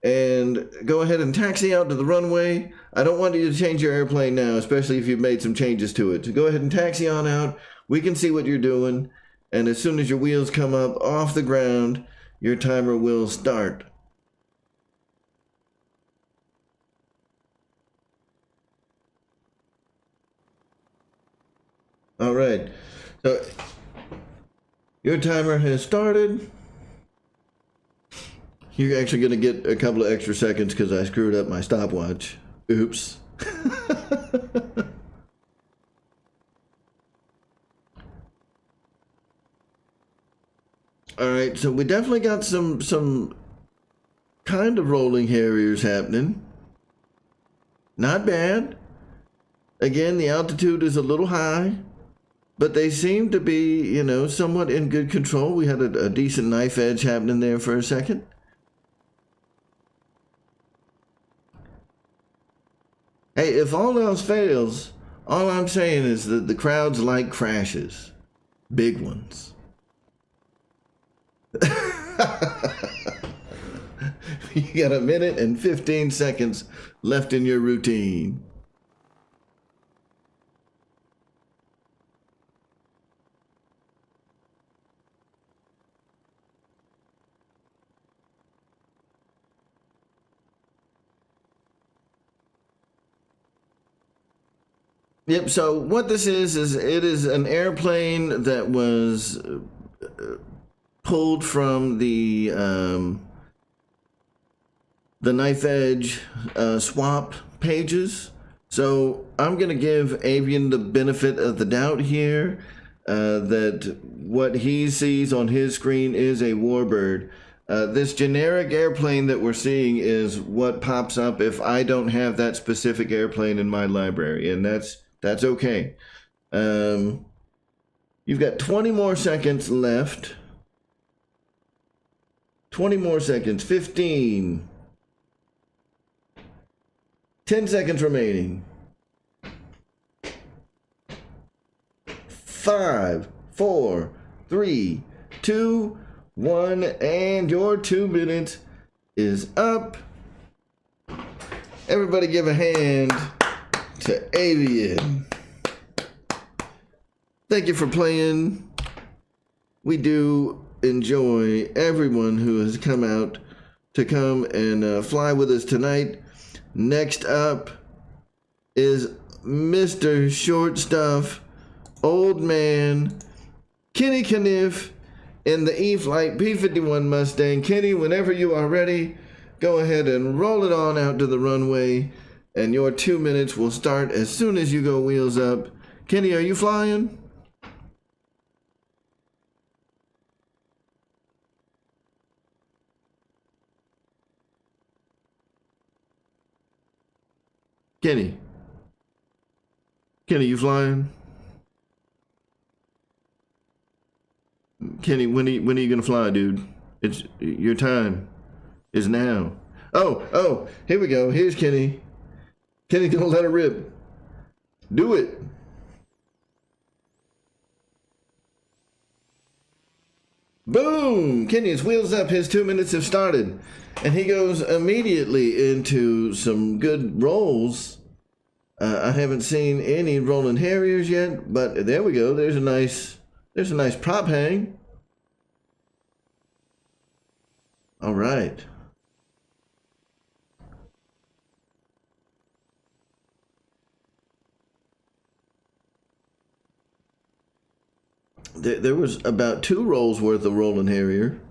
and go ahead and taxi out to the runway. I don't want you to change your airplane now, especially if you've made some changes to it. So go ahead and taxi on out. We can see what you're doing. And as soon as your wheels come up off the ground, your timer will start. All right, so your timer has started. You're actually going to get a couple of extra seconds because I screwed up my stopwatch. Oops. All right, so we definitely got some kind of rolling harriers happening. Not bad. Again, the altitude is a little high. But they seem to be, you know, somewhat in good control. We had a decent knife edge happening there for a second. Hey, if all else fails, all I'm saying is that the crowds like crashes. Big ones. You got 1 minute and 15 seconds left in your routine. Yep, so what this is it is an airplane that was pulled from the knife edge swap pages. So I'm going to give Avian the benefit of the doubt here that what he sees on his screen is a Warbird. This generic airplane that we're seeing is what pops up if I don't have that specific airplane in my library, and that's okay. You've got 20 more seconds left. 20 more seconds. 15. 10 seconds remaining. 5, 4, 3, 2, 1, and your 2 minutes is up. Everybody give a hand to Avian. Thank you for playing. We do enjoy everyone who has come out to come and fly with us tonight. Next up is Mr. Short Stuff, Old Man, Kenny Kniff, in the E-Flight P-51 Mustang. Kenny, whenever you are ready, go ahead and roll it on out to the runway, and your 2 minutes will start as soon as you go wheels up. Kenny, are you flying? Kenny, you flying? Kenny, when are you gonna fly, dude? It's your time is now. Oh, here we go. Here's Kenny. Kenny, don't let her rip. Do it. Boom! Kenny's wheels up. His 2 minutes have started. And he goes immediately into some good rolls. I haven't seen any rolling harriers yet, but there we go. There's a nice prop hang. All right. There was about 2 rolls worth of rolling harrier.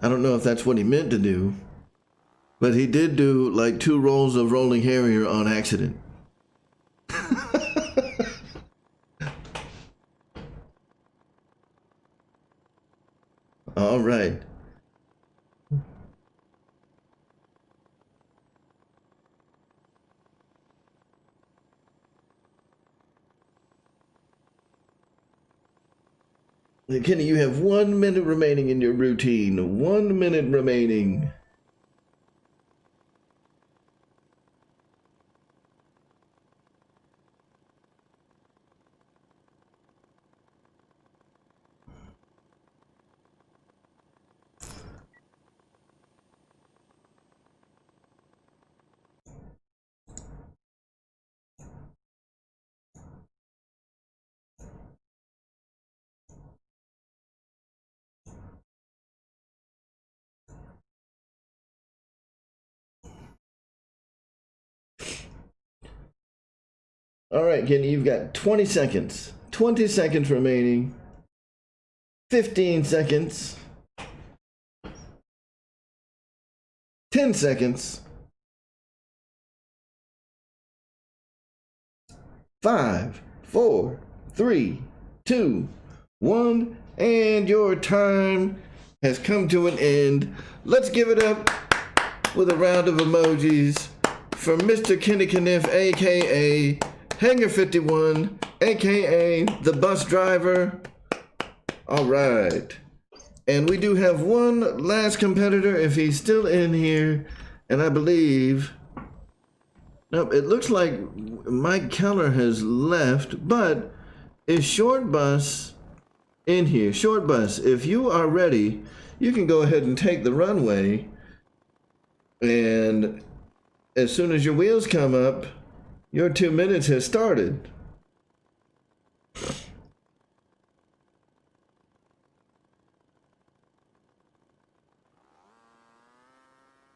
I don't know if that's what he meant to do, but he did do like 2 rolls of rolling harrier on accident. All right. Kenny, you have 1 minute remaining in your routine. 1 minute remaining. All right, Kenny, you've got 20 seconds. 20 seconds remaining. 15 seconds. 10 seconds. 5, 4, 3, 2, 1, and your time has come to an end. Let's give it up with a round of emojis for Mr. Kenny Kniff, aka Hangar 51, aka the bus driver. All right. And we do have one last competitor if he's still in here. And I believe, nope, it looks like Mike Keller has left, but is Short Bus in here? Short Bus, if you are ready, you can go ahead and take the runway. And as soon as your wheels come up, your 2 minutes has started.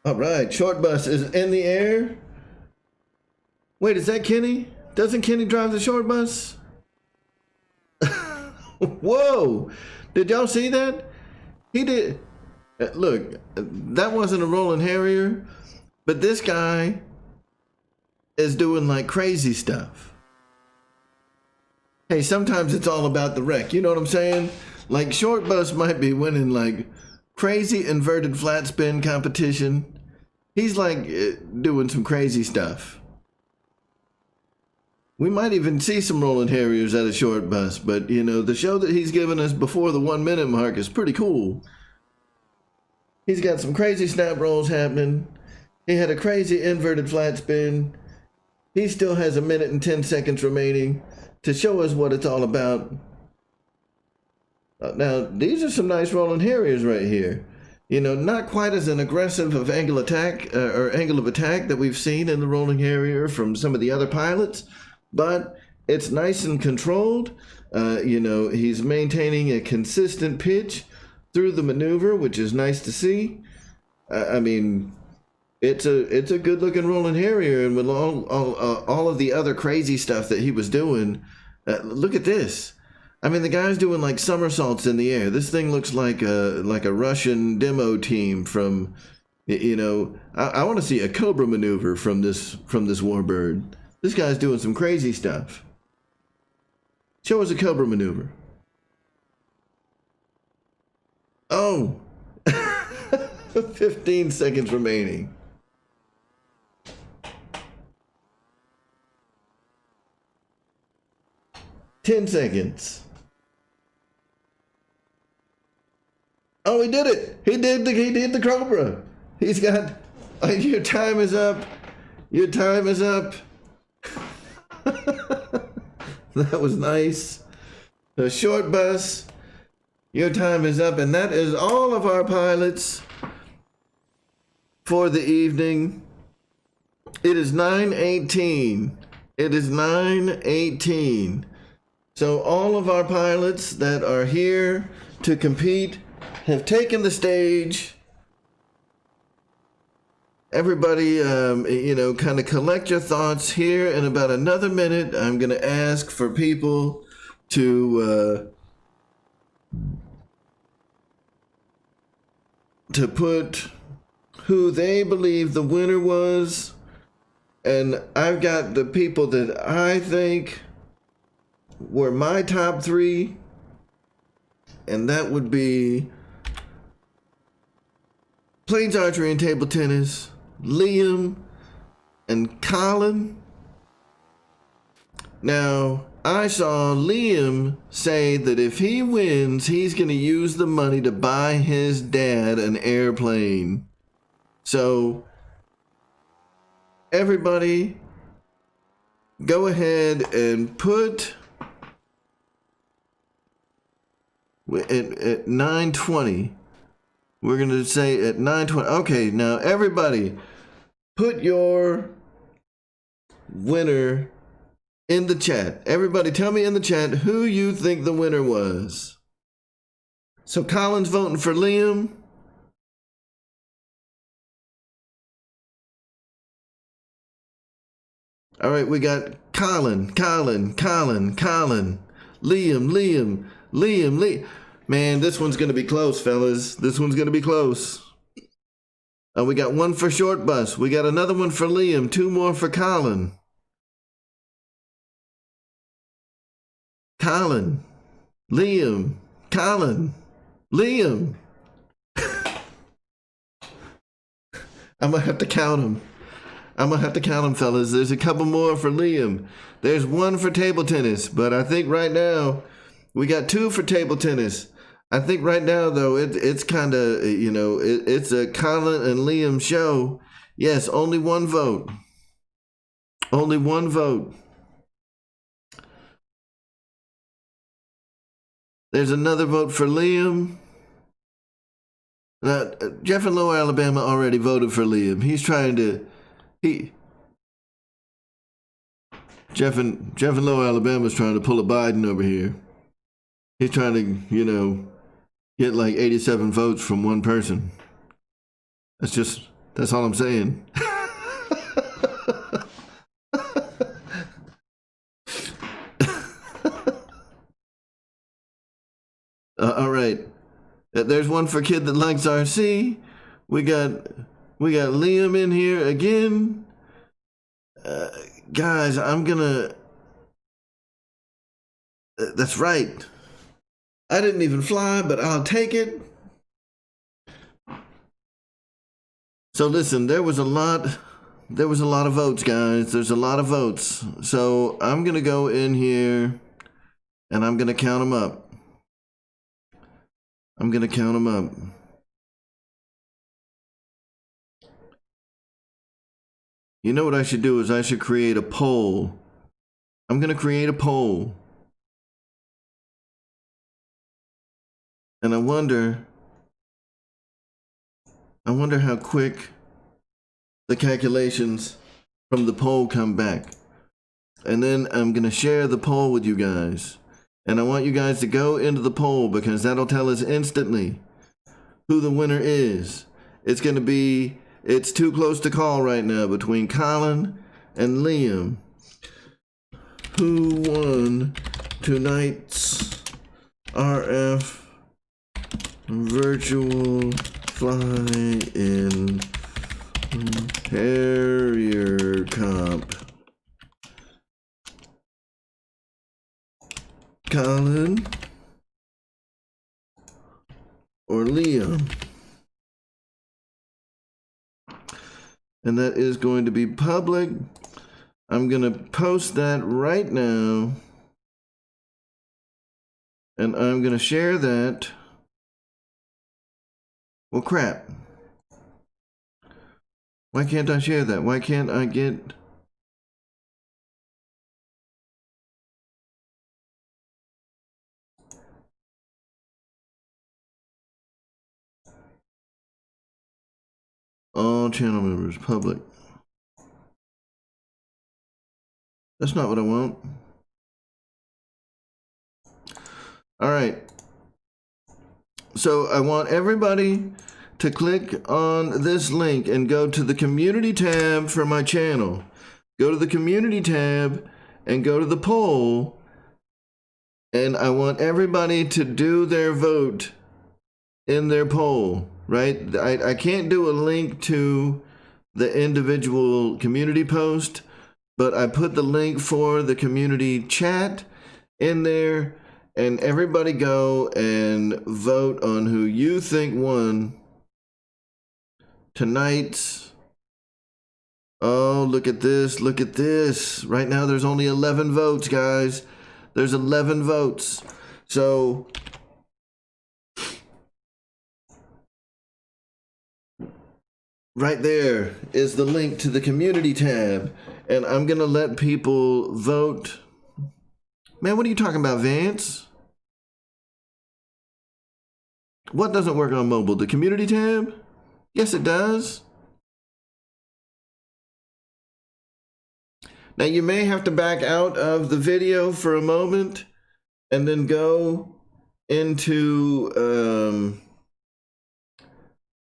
All right, Short Bus is in the air. Wait, is that Kenny? Doesn't Kenny drive the Short Bus? Whoa, did y'all see that? He did. Look, that wasn't a rolling harrier, but this guy is doing like crazy stuff. Hey, sometimes it's all about the wreck. You know what I'm saying? Like Short Bus might be winning like crazy inverted flat spin competition. He's like doing some crazy stuff. We might even see some rolling harriers at a Short Bus, but you know, the show that he's given us before the 1 minute mark is pretty cool. He's got some crazy snap rolls happening. He had a crazy inverted flat spin. He still has 1 minute and 10 seconds remaining to show us what it's all about. Now, these are some nice rolling harriers right here. You know, not quite as an aggressive of angle attack or angle of attack that we've seen in the rolling harrier from some of the other pilots, but it's nice and controlled. You know, he's maintaining a consistent pitch through the maneuver, which is nice to see. I mean, it's a good looking rolling harrier, and with all of the other crazy stuff that he was doing, look at this. I mean, the guy's doing like somersaults in the air. This thing looks like a Russian demo team from, you know. I want to see a Cobra maneuver from this Warbird. This guy's doing some crazy stuff. Show us a Cobra maneuver. Oh, 15 seconds remaining. Ten seconds. Oh, he did it! He did the Cobra. He's got. Your time is up. Your time is up. That was nice. The short bus. Your time is up, and that is all of our pilots for the evening. It is 9:18. It is 9:18. So all of our pilots that are here to compete have taken the stage. Everybody, you know, kind of collect your thoughts here. In about another minute, I'm going to ask for people to put who they believe the winner was. And I've got the people that I think were my top three. And that would be Plains Archery and Table Tennis, Liam, and Colin. Now, I saw Liam say that if he wins, he's going to use the money to buy his dad an airplane. So, everybody, go ahead and put at 9:20. We're going to say at 9:20. Okay, now everybody, put your winner in the chat. Everybody tell me in the chat who you think the winner was. So Colin's voting for Liam. All right, we got Colin, Liam. Man, this one's going to be close, fellas. This one's going to be close. We got one for Short Bus. We got another one for Liam. Two more for Colin. Colin. Liam. Colin. Liam. I'm going to have to count them. Fellas. There's a couple more for Liam. There's one for table tennis, but I think right now we got two for table tennis. I think right now, though, it's kind of, you know, it's a Colin and Liam show. Yes, only one vote. Only one vote. There's another vote for Liam. Now, Jeff in Lower Alabama already voted for Liam. He's trying to... Jeff in Lower Alabama is trying to pull a Biden over here. He's trying to, you know, get like 87 votes from one person. That's all I'm saying. All right. There's one for Kid That Likes RC. We got Liam in here again. Guys, I'm gonna... that's right. I didn't even fly, but I'll take it. So listen, there was a lot of votes, guys. There's a lot of votes. So I'm gonna go in here and I'm gonna count them up. You know what I should do is I should create a poll. I'm going to create a poll. And I wonder how quick the calculations from the poll come back. And then I'm going to share the poll with you guys. And I want you guys to go into the poll because that'll tell us instantly who the winner is. It's going to be, it's too close to call right now between Colin and Liam. Who won tonight's RF virtual fly-in harrier comp? Colin or Liam? And that is going to be public. I'm going to post that right now. And I'm going to share that. Well, crap. Why can't I share that? Why can't I get... all channel members, public. That's not what I want. All right. So I want everybody to click on this link and go to the community tab for my channel. Go to the community tab and go to the poll. And I want everybody to do their vote in their poll, right? I can't do a link to the individual community post, but I put the link for the community chat in there, and everybody go and vote on who you think won tonight's. Oh, look at this, look at this. Right now there's only 11 votes, guys. There's 11 votes. So right there is the link to the community tab, and I'm gonna let people vote. Man, what are you talking about, Vance? What doesn't work on mobile? The community tab? Yes, it does. Now you may have to back out of the video for a moment and then go into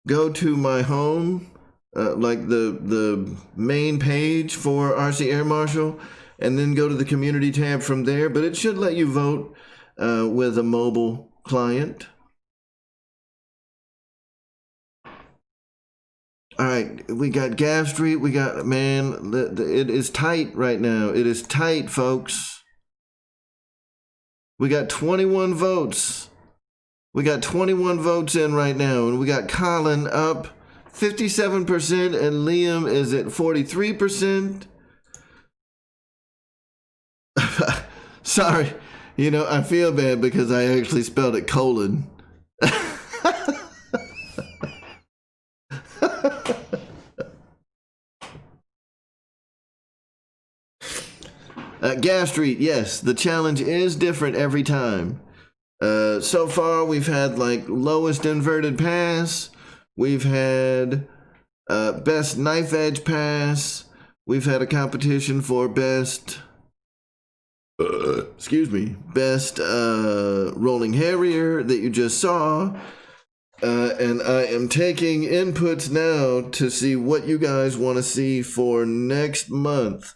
go to my home, like the main page for RC Air Marshal, and then go to the community tab from there. But it should let you vote with a mobile client. All right, we got Gav Street. We got, man, it is tight right now. It is tight, folks. We got 21 votes. We got 21 votes in right now, and we got Colin up 57%, and Liam is at 43%. Sorry, you know, I feel bad because I actually spelled it colon. Gas Street, yes, the challenge is different every time. So far, we've had like lowest inverted pass. We've had best knife edge pass. We've had a competition for best, best rolling harrier that you just saw. And I am taking inputs now to see what you guys want to see for next month.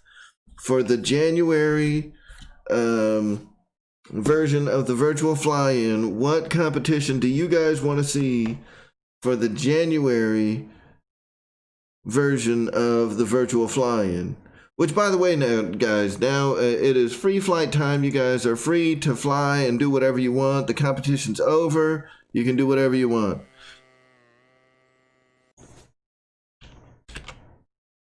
For the January version of the virtual fly-in, what competition do you guys want to see for the January version of the virtual fly-in? Which, by the way, now, guys, now it is free flight time. You guys are free to fly and do whatever you want. The competition's over. You can do whatever you want.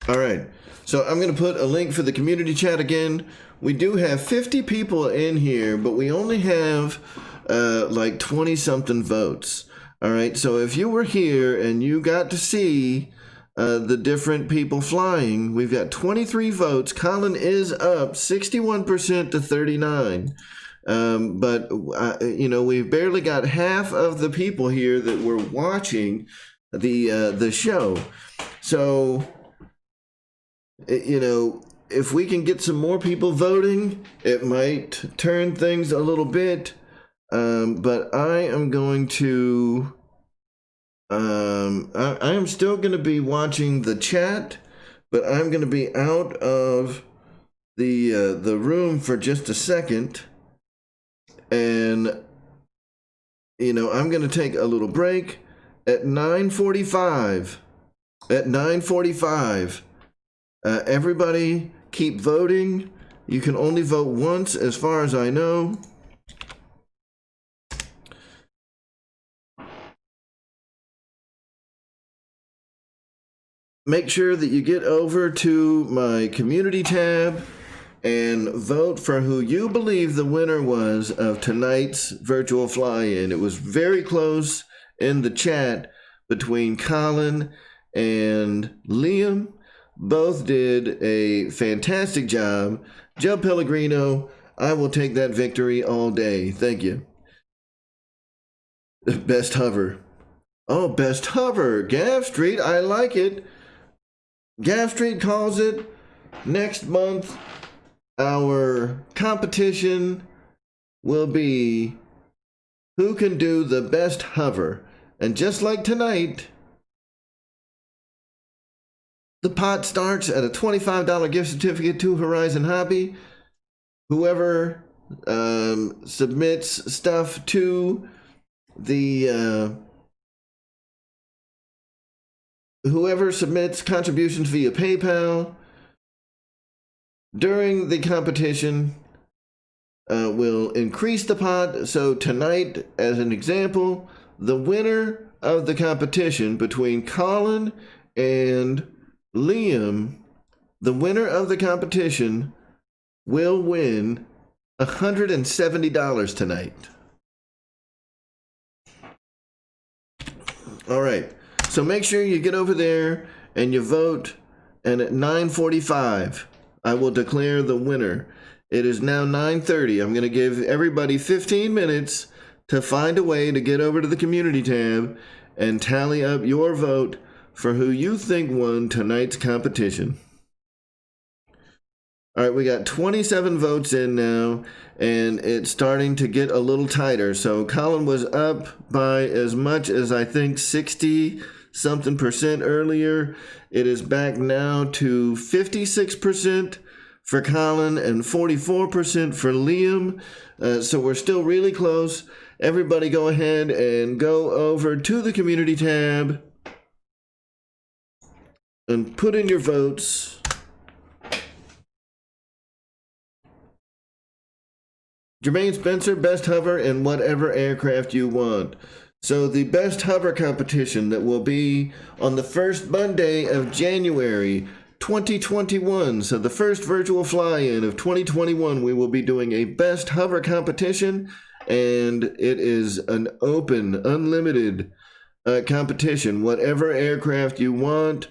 All right. So I'm going to put a link for the community chat again. We do have 50 people in here, but we only have like 20-something votes. All right. So if you were here and you got to see the different people flying. We've got 23 votes. Colin is up 61% to 39. But you know, we've barely got half of the people here that were watching the show. So, you know, if we can get some more people voting, it might turn things a little bit. But I am going to, I am still going to be watching the chat, but I'm going to be out of the room for just a second. And, you know, I'm going to take a little break at 9:45. At 9:45, everybody keep voting. You can only vote once, as far as I know. Make sure that you get over to my community tab and vote for who you believe the winner was of tonight's virtual fly-in. It was very close in the chat between Colin and Liam. Both did a fantastic job. Joe Pellegrino, I will take that victory all day. Thank you. Best hover. Oh, best hover. Gav Street, I like it. Gav Street calls it. Next month, our competition will be who can do the best hover. And just like tonight, the pot starts at a $25 gift certificate to Horizon Hobby. Whoever submits stuff to the whoever submits contributions via PayPal during the competition will increase the pot. So tonight, as an example, the winner of the competition between Colin and Liam, the winner of the competition will win $170 tonight. All right, so make sure you get over there and you vote, and at 9:45 I will declare the winner. It is now 9:30. I'm going to give everybody 15 minutes to find a way to get over to the community tab and tally up your vote for who you think won tonight's competition. All right, we got 27 votes in now, and it's starting to get a little tighter. So Colin was up by as much as, I think, 60-something% earlier. It is back now to 56% for Colin and 44% for Liam. So we're still really close. Everybody go ahead and go over to the community tab and put in your votes. Jermaine Spencer, best hover in whatever aircraft you want. So the best hover competition that will be on the first Monday of January 2021. So the first virtual fly-in of 2021, we will be doing a best hover competition, and it is an open, unlimited competition. Whatever aircraft you want,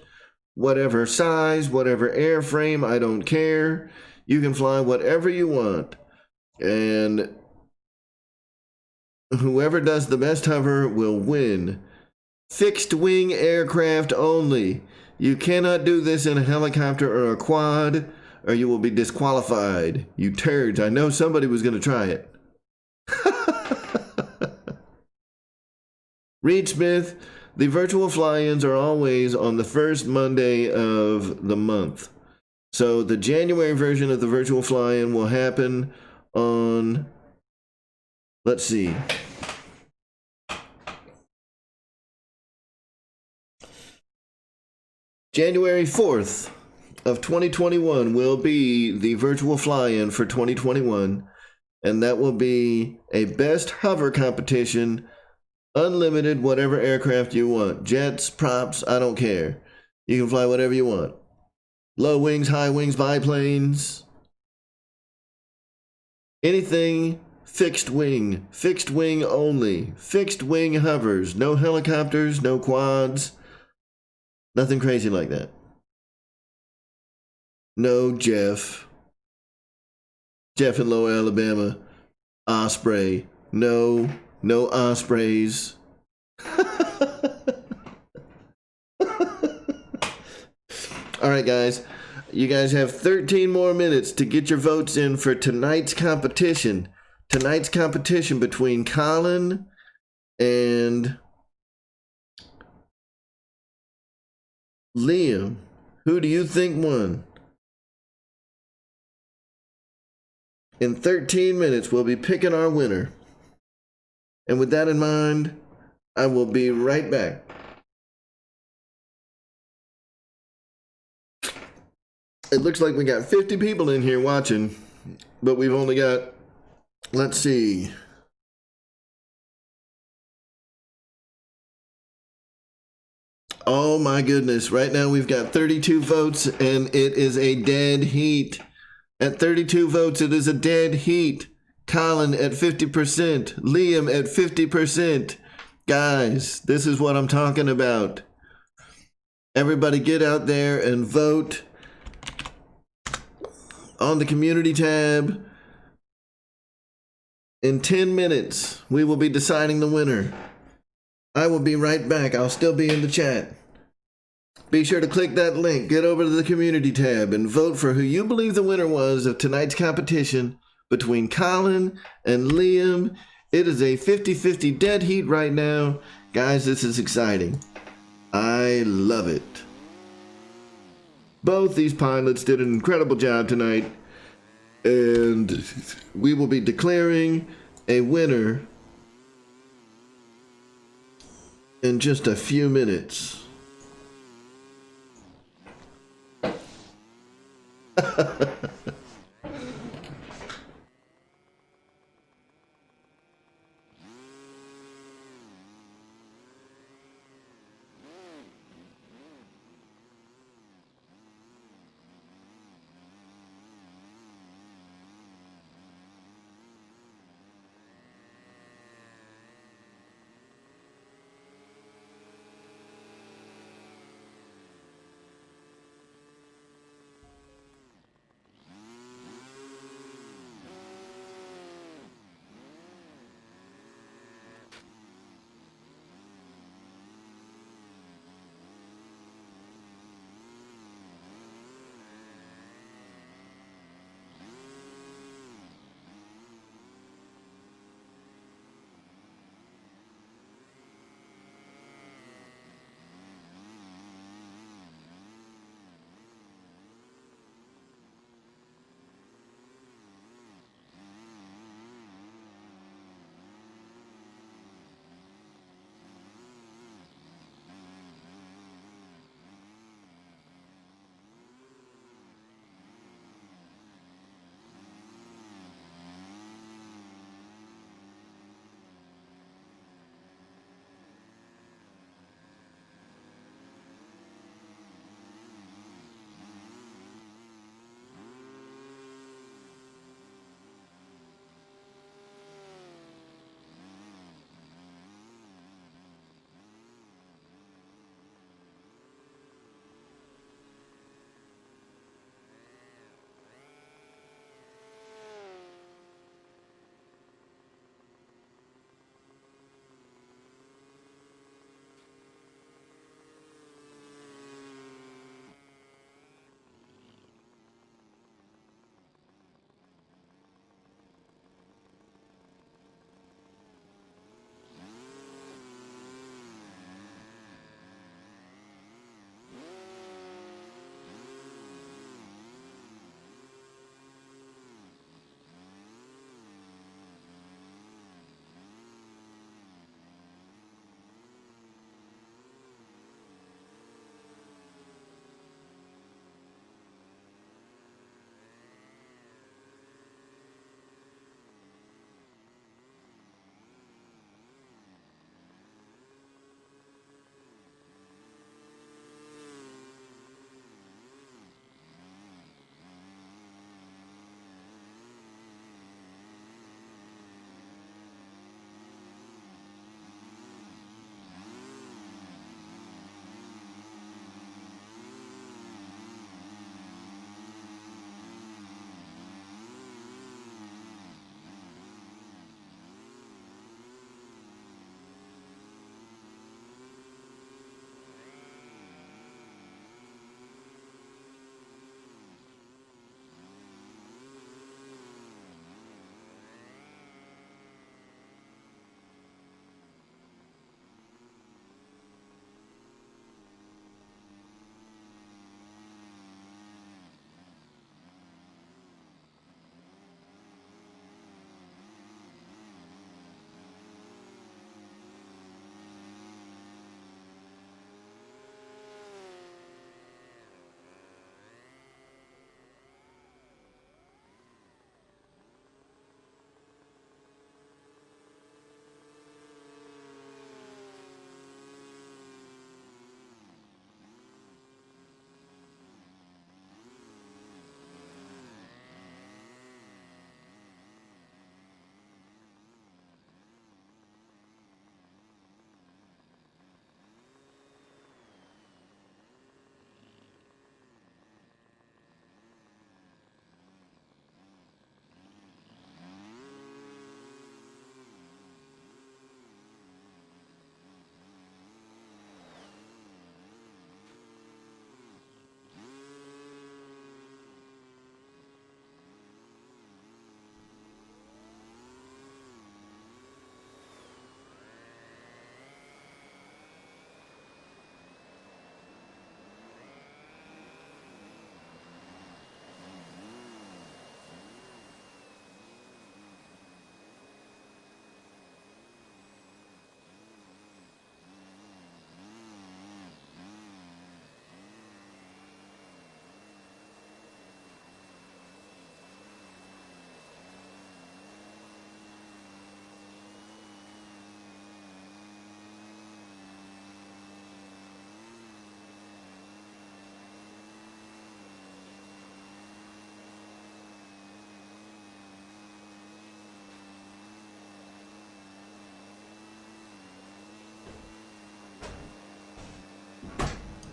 whatever size, whatever airframe, I don't care. You can fly whatever you want. And whoever does the best hover will win. Fixed wing aircraft only. You cannot do this in a helicopter or a quad, or you will be disqualified. You turds. I know somebody was going to try it. Reed Smith, the virtual fly-ins are always on the first Monday of the month. So the January version of the virtual fly-in will happen on, let's see, January 4th of 2021 will be the virtual fly-in for 2021, and that will be a best hover competition, unlimited, whatever aircraft you want. Jets, props, I don't care. You can fly whatever you want. Low wings, high wings, biplanes. Anything fixed wing only, fixed wing hovers, no helicopters, no quads, Nothing crazy like that. No, Jeff. Jeff in Lower Alabama. Osprey. No, no ospreys. All right, guys. You guys have 13 more minutes to get your votes in for tonight's competition. Tonight's competition between Colin and Liam. Who do you think won? In 13 minutes, we'll be picking our winner. And with that in mind, I will be right back. It looks like we got 50 people in here watching, but we've only got, let's see. Oh my goodness, right now we've got 32 votes and it is a dead heat. At 32 votes, it is a dead heat. Colin at 50%, Liam at 50%. Guys, this is what I'm talking about. Everybody get out there and vote on the community tab. In 10 minutes, we will be deciding the winner. I will be right back. I'll still be in the chat. Be sure to click that link, get over to the community tab, and vote for who you believe the winner was of tonight's competition between Colin and Liam. It is a 50-50 dead heat right now. Guys, this is exciting. I love it. Both these pilots did an incredible job tonight, and we will be declaring a winner in just a few minutes.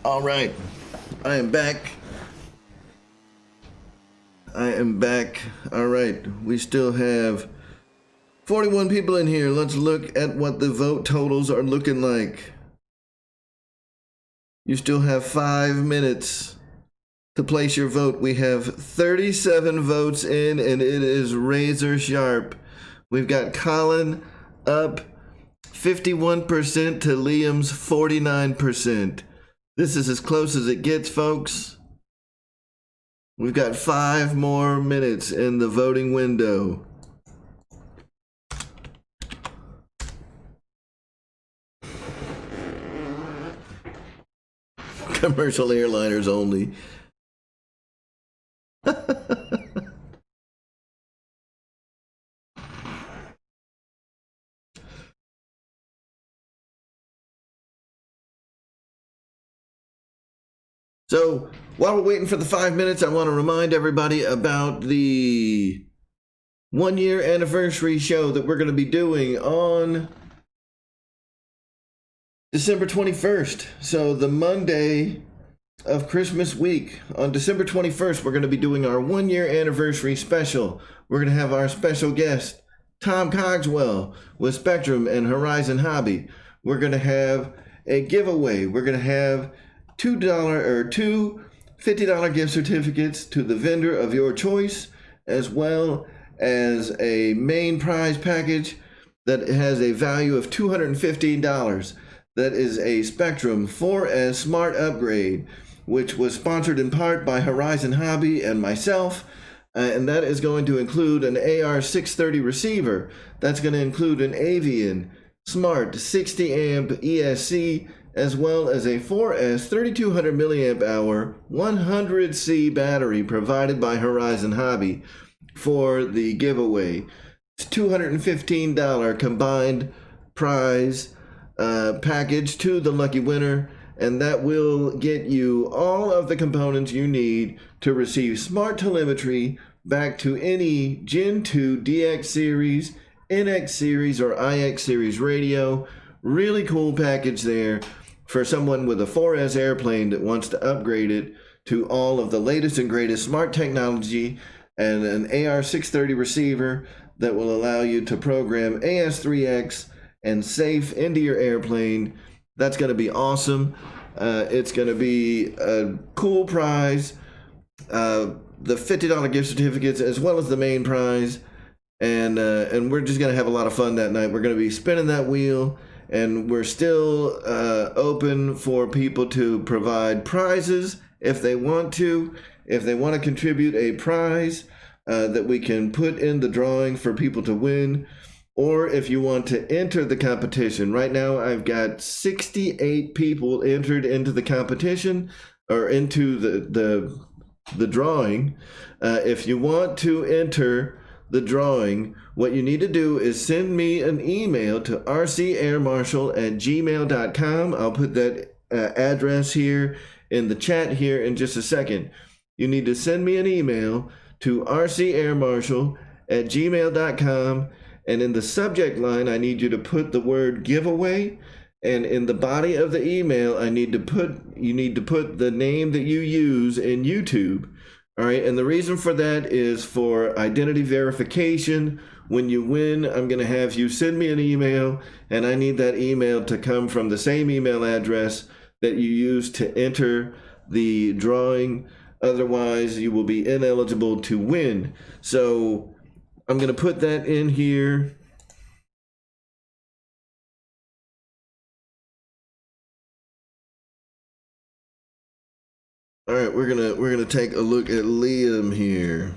All right, I am back. All right, we still have 41 people in here. Let's look at what the vote totals are looking like. You still have 5 minutes to place your vote. We have 37 votes in, and it is razor sharp. We've got Colin up 51% to Liam's 49%. This is as close as it gets, folks. We've got 5 more minutes in the voting window. Commercial airliners only. So while we're waiting for the 5 minutes, I want to remind everybody about the 1-year anniversary show that we're going to be doing on December 21st. So the Monday of Christmas week, on December 21st, we're going to be doing our 1-year anniversary special. We're going to have our special guest, Tom Cogswell, with Spectrum and Horizon Hobby. We're going to have a giveaway. We're going to have two $50 gift certificates to the vendor of your choice, as well as a main prize package that has a value of $215. That is a Spectrum 4S Smart Upgrade, which was sponsored in part by Horizon Hobby and myself. And that is going to include an AR630 receiver. That's going to include an Avian Smart 60 amp ESC, as well as a 4S 3200 milliamp hour 100C battery provided by Horizon Hobby for the giveaway. It's $215 combined prize package to the lucky winner, and that will get you all of the components you need to receive smart telemetry back to any Gen 2 DX series, NX series, or IX series radio. Really cool package there for someone with a 4S airplane that wants to upgrade it to all of the latest and greatest smart technology, and an AR630 receiver that will allow you to program AS3X and safe into your airplane. That's going to be awesome. It's going to be a cool prize. The $50 gift certificates, as well as the main prize. And we're just going to have a lot of fun that night. We're going to be spinning that wheel, and we're still open for people to provide prizes if they want to. If they want to contribute a prize that we can put in the drawing for people to win, or if you want to enter the competition. Right now I've got 68 people entered into the competition, or into the drawing. If you want to enter the drawing, what you need to do is send me an email to rcairmarshal@gmail.com. I'll put that address here in the chat here in just a second. You need to send me an email to rcairmarshal@gmail.com, and in the subject line I need you to put the word giveaway, and in the body of the email you need to put the name that you use in YouTube. All right, and the reason for that is for identity verification. When you win, I'm going to have you send me an email, and I need that email to come from the same email address that you used to enter the drawing. Otherwise, you will be ineligible to win. So I'm going to put that in here. All right, we're gonna take a look at Liam here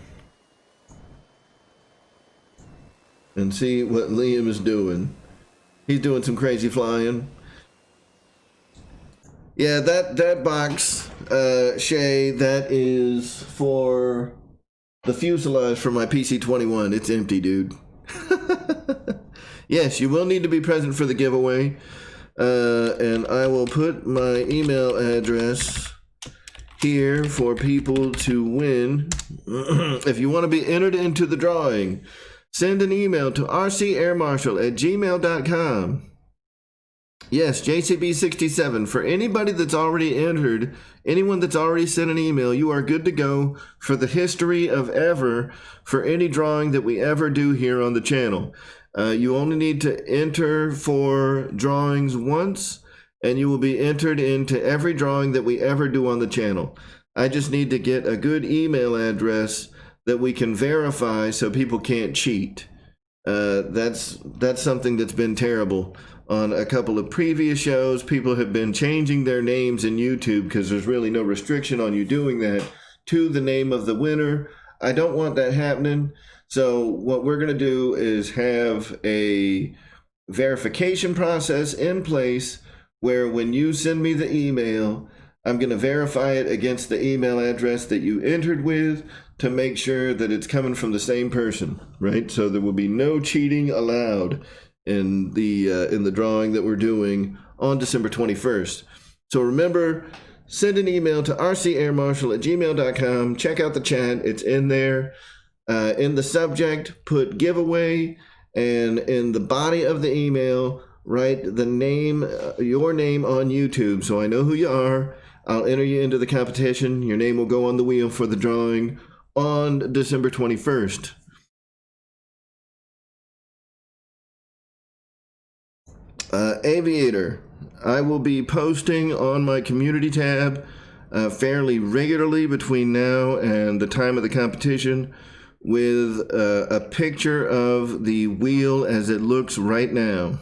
and see what Liam is doing. He's doing some crazy flying. Yeah, that box, Shay, that is for the fuselage for my PC-21. It's empty, dude. Yes, you will need to be present for the giveaway, and I will put my email address here for people to win. If you want to be entered into the drawing, send an email to rcairmarshal@gmail.com. Yes, JCB67. For anybody that's already entered, anyone that's already sent an email, you are good to go for the history of ever for any drawing that we ever do here on the channel. You only need to enter for drawings once, and you will be entered into every drawing that we ever do on the channel. I just need to get a good email address that we can verify so people can't cheat. That's something that's been terrible. On a couple of previous shows, people have been changing their names in YouTube because there's really no restriction on you doing that to the name of the winner. I don't want that happening. So what we're going to do is have a verification process in place where when you send me the email, I'm going to verify it against the email address that you entered with to make sure that it's coming from the same person, right? So there will be no cheating allowed in the drawing that we're doing on December 21st. So remember, send an email to rcairmarshal@gmail.com. Check out the chat. It's in there. In the subject, put giveaway, and in the body of the email, write the name, your name on YouTube, so I know who you are. I'll enter you into the competition. Your name will go on the wheel for the drawing on December 21st. Aviator, I will be posting on my community tab fairly regularly between now and the time of the competition with a picture of the wheel as it looks right now.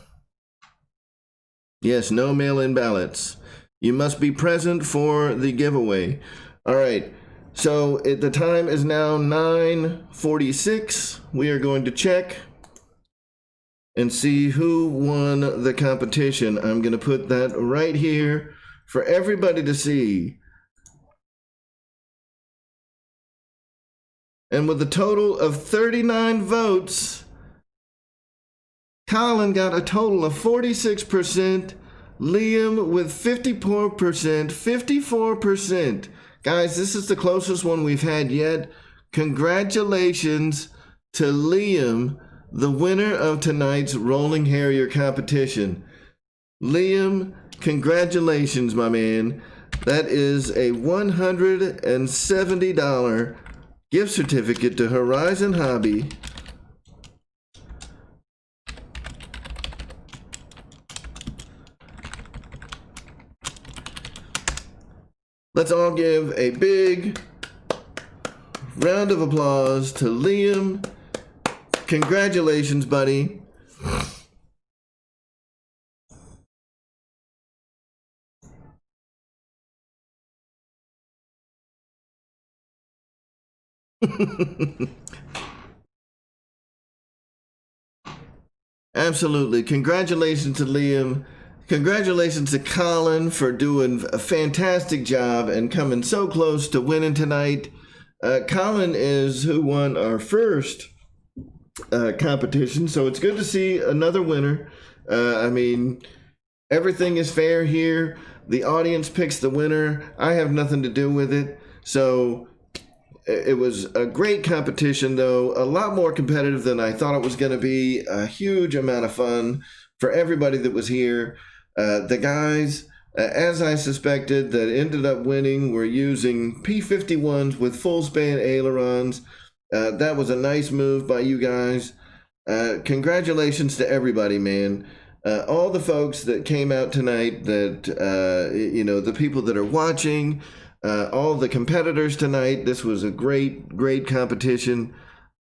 Yes, no mail-in ballots. You must be present for the giveaway. All right, so the time is now 9:46. We are going to check and see who won the competition. I'm going to put that right here for everybody to see. And with a total of 39 votes, Colin got a total of 46%, Liam with 54%, 54%. Guys, this is the closest one we've had yet. Congratulations to Liam, the winner of tonight's Rolling Harrier competition. Liam, congratulations, my man. That is a $170 gift certificate to Horizon Hobby. Let's all give a big round of applause to Liam. Congratulations, buddy. Absolutely. Congratulations to Liam. Congratulations to Colin for doing a fantastic job and coming so close to winning tonight. Colin is who won our first competition, so it's good to see another winner. I mean, everything is fair here. The audience picks the winner. I have nothing to do with it. So it was a great competition, though. A lot more competitive than I thought it was going to be. A huge amount of fun for everybody that was here. The guys, as I suspected, that ended up winning were using P-51s with full span ailerons. That was a nice move by you guys. Congratulations to everybody, man. All the folks that came out tonight, that, you know, the people that are watching, all the competitors tonight. This was a great competition.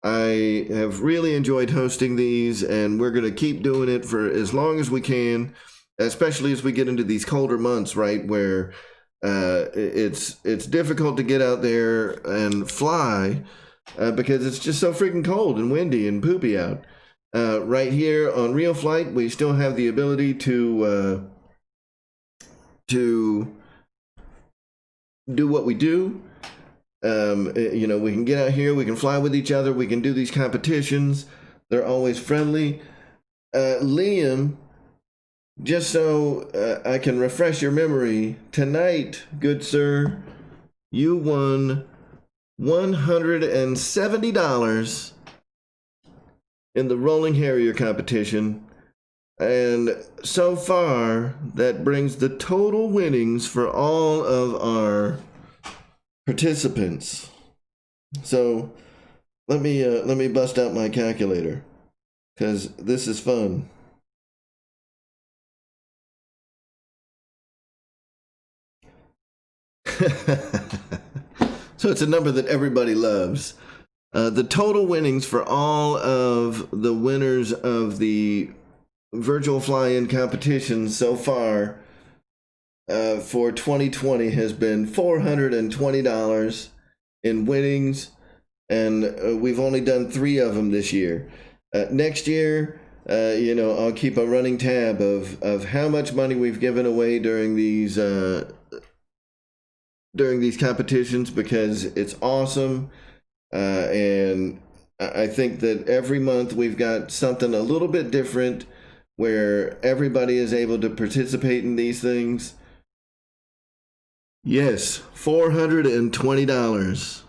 I have really enjoyed hosting these, and we're going to keep doing it for as long as we can, especially as we get into these colder months, right, where it's difficult to get out there and fly because it's just so freaking cold and windy and poopy out. Right here on RealFlight, we still have the ability to do what we do. You know, we can get out here, we can fly with each other, we can do these competitions. They're always friendly. Liam, just so I can refresh your memory, tonight, good sir, you won $170 in the Rolling Harrier competition. And so far, that brings the total winnings for all of our participants. So let me bust out my calculator, because this is fun. So it's a number that everybody loves. The total winnings for all of the winners of the virtual fly-in competitions so far for 2020 has been $420 in winnings, and we've only done 3 of them this year. Next year, I'll keep a running tab of how much money we've given away during these competitions, because it's awesome. And I think that every month we've got something a little bit different where everybody is able to participate in these things. Yes, $420.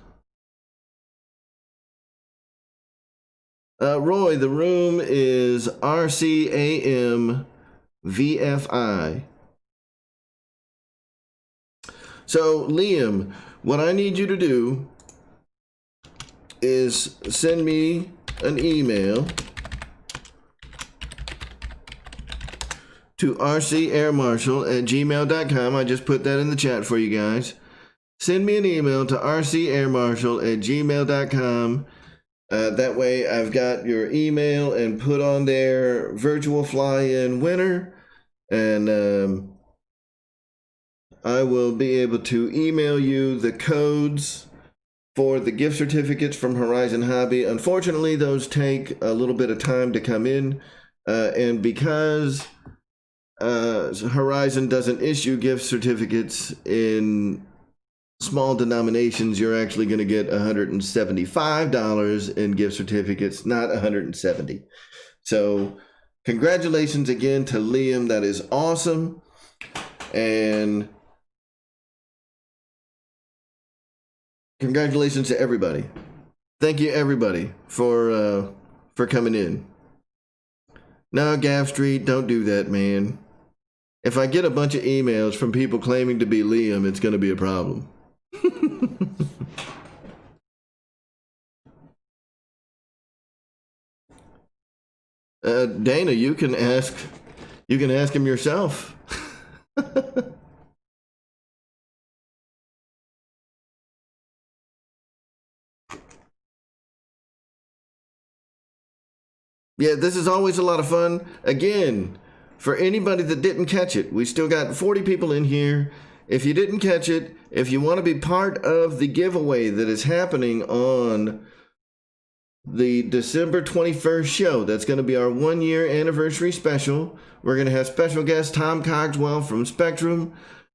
Roy, the room is RCAM VFI. So, Liam, what I need you to do is send me an email to rcairmarshal@gmail.com. I just put that in the chat for you guys. Send me an email to rcairmarshal@gmail.com. That way I've got your email and put on there virtual fly-in winner, and I will be able to email you the codes for the gift certificates from Horizon Hobby. Unfortunately, those take a little bit of time to come in, and because Horizon doesn't issue gift certificates in small denominations, you're actually going to get $175 in gift certificates, not $170. So congratulations again to Liam. That is awesome. And congratulations to everybody. Thank you, everybody, for coming in. No, Gav Street, don't do that, man. If I get a bunch of emails from people claiming to be Liam, it's going to be a problem. Dana, you can ask him yourself. Yeah, this is always a lot of fun. Again, for anybody that didn't catch it, we still got 40 people in here. If you didn't catch it, if you want to be part of the giveaway that is happening on the December 21st show, that's going to be our 1-year anniversary special. We're going to have special guest Tom Cogswell from Spectrum.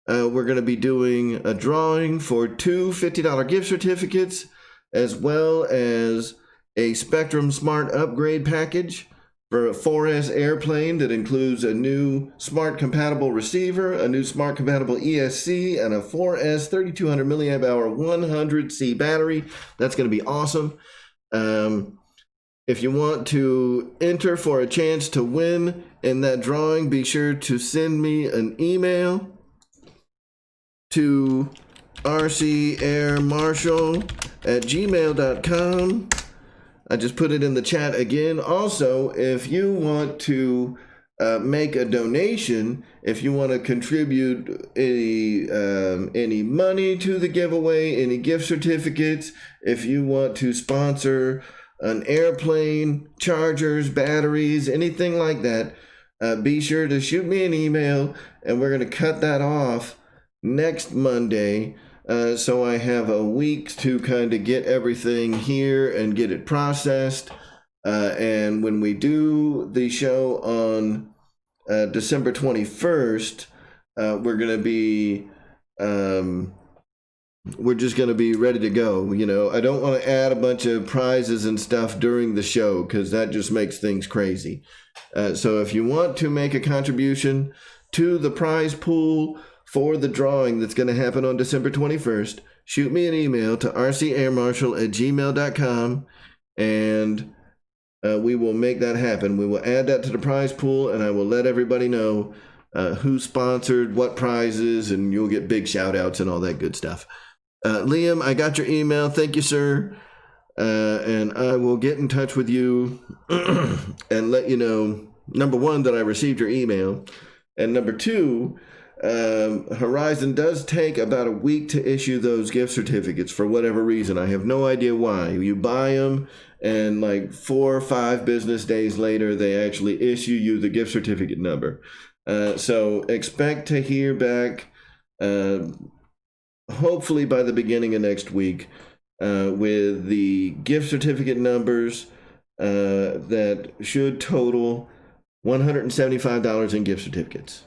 We're going to be doing a drawing for 2 $50 gift certificates, as well as a Spectrum Smart Upgrade package for a 4S airplane that includes a new smart compatible receiver, a new smart compatible ESC, and a 4S 3200 milliamp hour 100C battery. That's going to be awesome. If you want to enter for a chance to win in that drawing, be sure to send me an email to rcairmarshal@gmail.com. I just put it in the chat again. Also, if you want to make a donation, if you want to contribute any money to the giveaway, any gift certificates, if you want to sponsor an airplane, chargers, batteries, anything like that, be sure to shoot me an email, and we're going to cut that off next Monday. So I have a week to kind of get everything here and get it processed. And when we do the show on December 21st, we're going to be, we're just going to be ready to go. You know, I don't want to add a bunch of prizes and stuff during the show, because that just makes things crazy. So if you want to make a contribution to the prize pool for the drawing that's going to happen on December 21st, shoot me an email to rcairmarshal@gmail.com, and we will make that happen. We will add that to the prize pool, and I will let everybody know who sponsored, what prizes, and you'll get big shout outs and all that good stuff. Liam, I got your email. Thank you, sir. And I will get in touch with you and let you know, number one, that I received your email, and number two, Horizon does take about a week to issue those gift certificates for whatever reason. I have no idea why. You buy them, and like 4 or 5 business days later, they actually issue you the gift certificate number. So expect to hear back, hopefully by the beginning of next week, with the gift certificate numbers that should total $175 in gift certificates.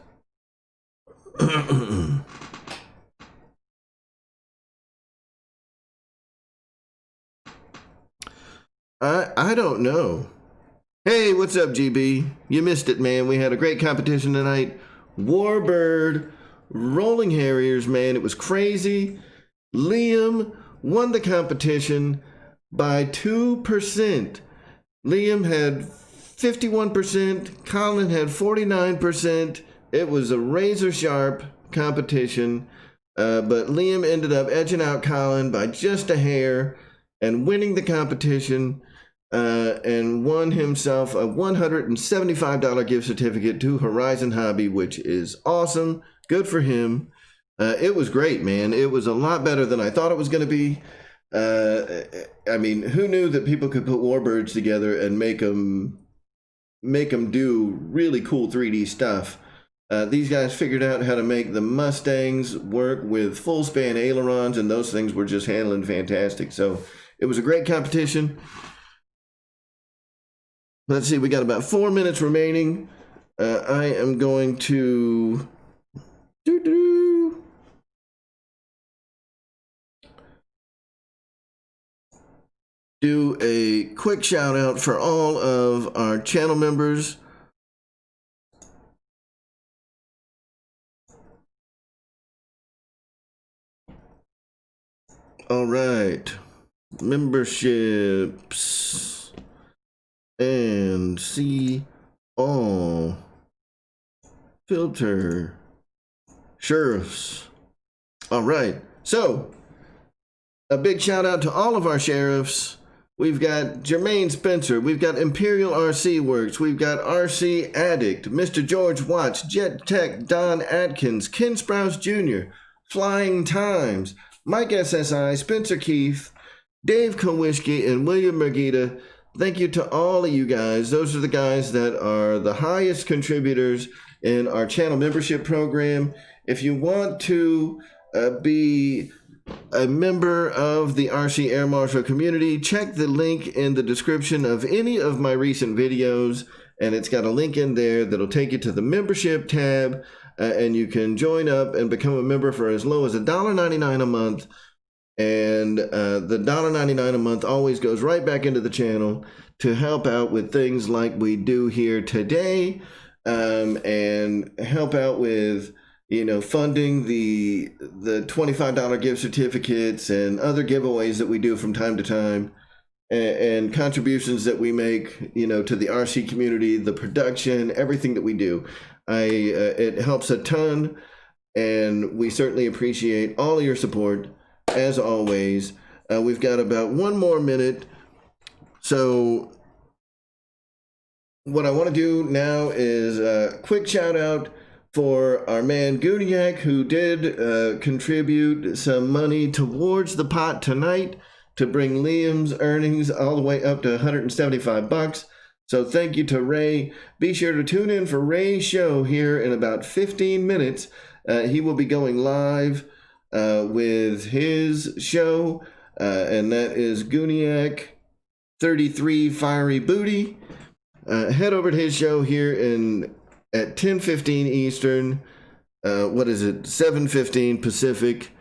I don't know. Hey, what's up, GB? You missed it, man. We had a great competition tonight. Warbird rolling harriers, man. It was crazy. Liam won the competition by 2%. Liam had 51%. Colin had 49%. It was a razor sharp competition, but Liam ended up edging out Colin by just a hair and winning the competition, and won himself a $175 gift certificate to Horizon Hobby, which is awesome. Good for him. It was great, man. It was a lot better than I thought it was going to be. I mean, who knew that people could put warbirds together and make them do really cool 3D stuff? These guys figured out how to make the Mustangs work with full span ailerons, and those things were just handling fantastic. So it was a great competition. Let's see, we got about 4 minutes remaining. I am going to do a quick shout out for all of our channel members. All right, memberships, and see all, filter, sheriffs. All right, so a big shout out to all of our sheriffs. We've got Jermaine Spencer, we've got Imperial RC Works, we've got RC Addict, Mr. George Watts, Jet Tech, Don Atkins, Ken Sprouse Jr., Flying Times, Mike SSI, Spencer Keith, Dave Kowishki, and William Mergita. Thank you to all of you guys. Those are the guys that are the highest contributors in our channel membership program. If you want to be a member of the RC Air Marshal community, check the link in the description of any of my recent videos, and it's got a link in there that'll take you to the membership tab, and you can join up and become a member for as low as $1.99 a month. And the $1.99 a month always goes right back into the channel to help out with things like we do here today, and help out with, you know, funding the $25 gift certificates and other giveaways that we do from time to time, and contributions that we make, you know, to the RC community, the production, everything that we do. It helps a ton, and we certainly appreciate all of your support as always. We've got about 1 more minute, so what I want to do now is a quick shout out for our man Guniak, who did contribute some money towards the pot tonight to bring Liam's earnings all the way up to $175. So thank you to Ray. Be sure to tune in for Ray's show here in about 15 minutes. He will be going live with his show, and that is Guniak 33 Fiery Booty. Head over to his show here at 10:15 Eastern. What is it? 7:15 Pacific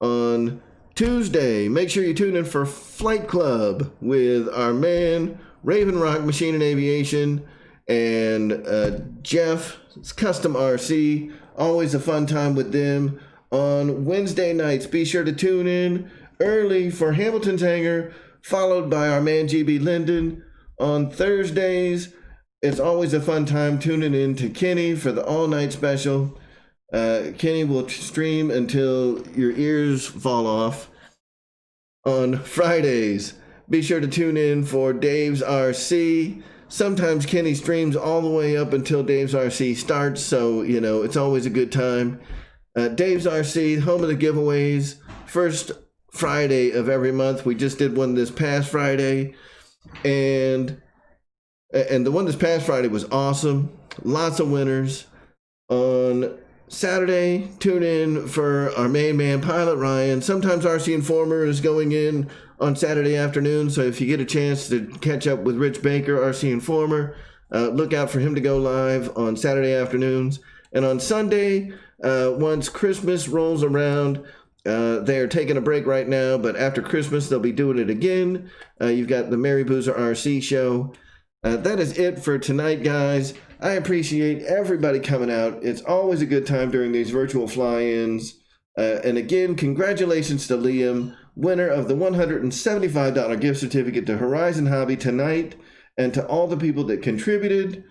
on Tuesday. Make sure you tune in for Flight Club with our man Raven Rock Machine and Aviation and Jeff's Custom RC. Always a fun time with them on Wednesday nights. Be sure to tune in early for Hamilton's Hangar, followed by our man GB Linden On Thursdays, it's always a fun time tuning in to Kenny for the all-night special. Kenny will stream until your ears fall off. On Fridays, be sure to tune in for Dave's RC. Sometimes Kenny streams all the way up until Dave's RC starts, so, you know, it's always a good time. Dave's RC, home of the giveaways, first Friday of every month. We just did one this past Friday, and the one this past Friday was awesome. Lots of winners. On Saturday, tune in for our main man, Pilot Ryan. Sometimes RC Informer is going in on Saturday afternoon, so if you get a chance to catch up with Rich Baker, RC Informer, look out for him to go live on Saturday afternoons. And on Sunday, once Christmas rolls around, they're taking a break right now, but after Christmas, they'll be doing it again. You've got the Mary Boozer RC show. That is it for tonight, guys. I appreciate everybody coming out. It's always a good time during these virtual fly-ins. And again, congratulations to Liam, winner of the $175 gift certificate to Horizon Hobby tonight, and to all the people that contributed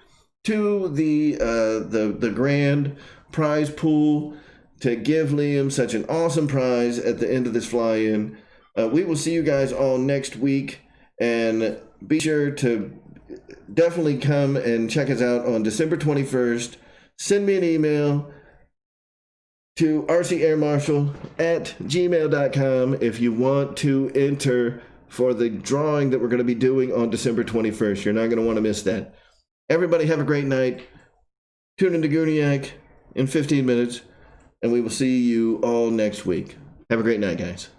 to the grand prize pool to give Liam such an awesome prize at the end of this fly-in. We will see you guys all next week, and be sure to definitely come and check us out on December 21st. Send me an email to rcairmarshal@gmail.com if you want to enter for the drawing that we're going to be doing on December 21st. You're not going to want to miss that. Everybody have a great night. Tune into Gooniac in 15 minutes, and we will see you all next week. Have a great night, guys.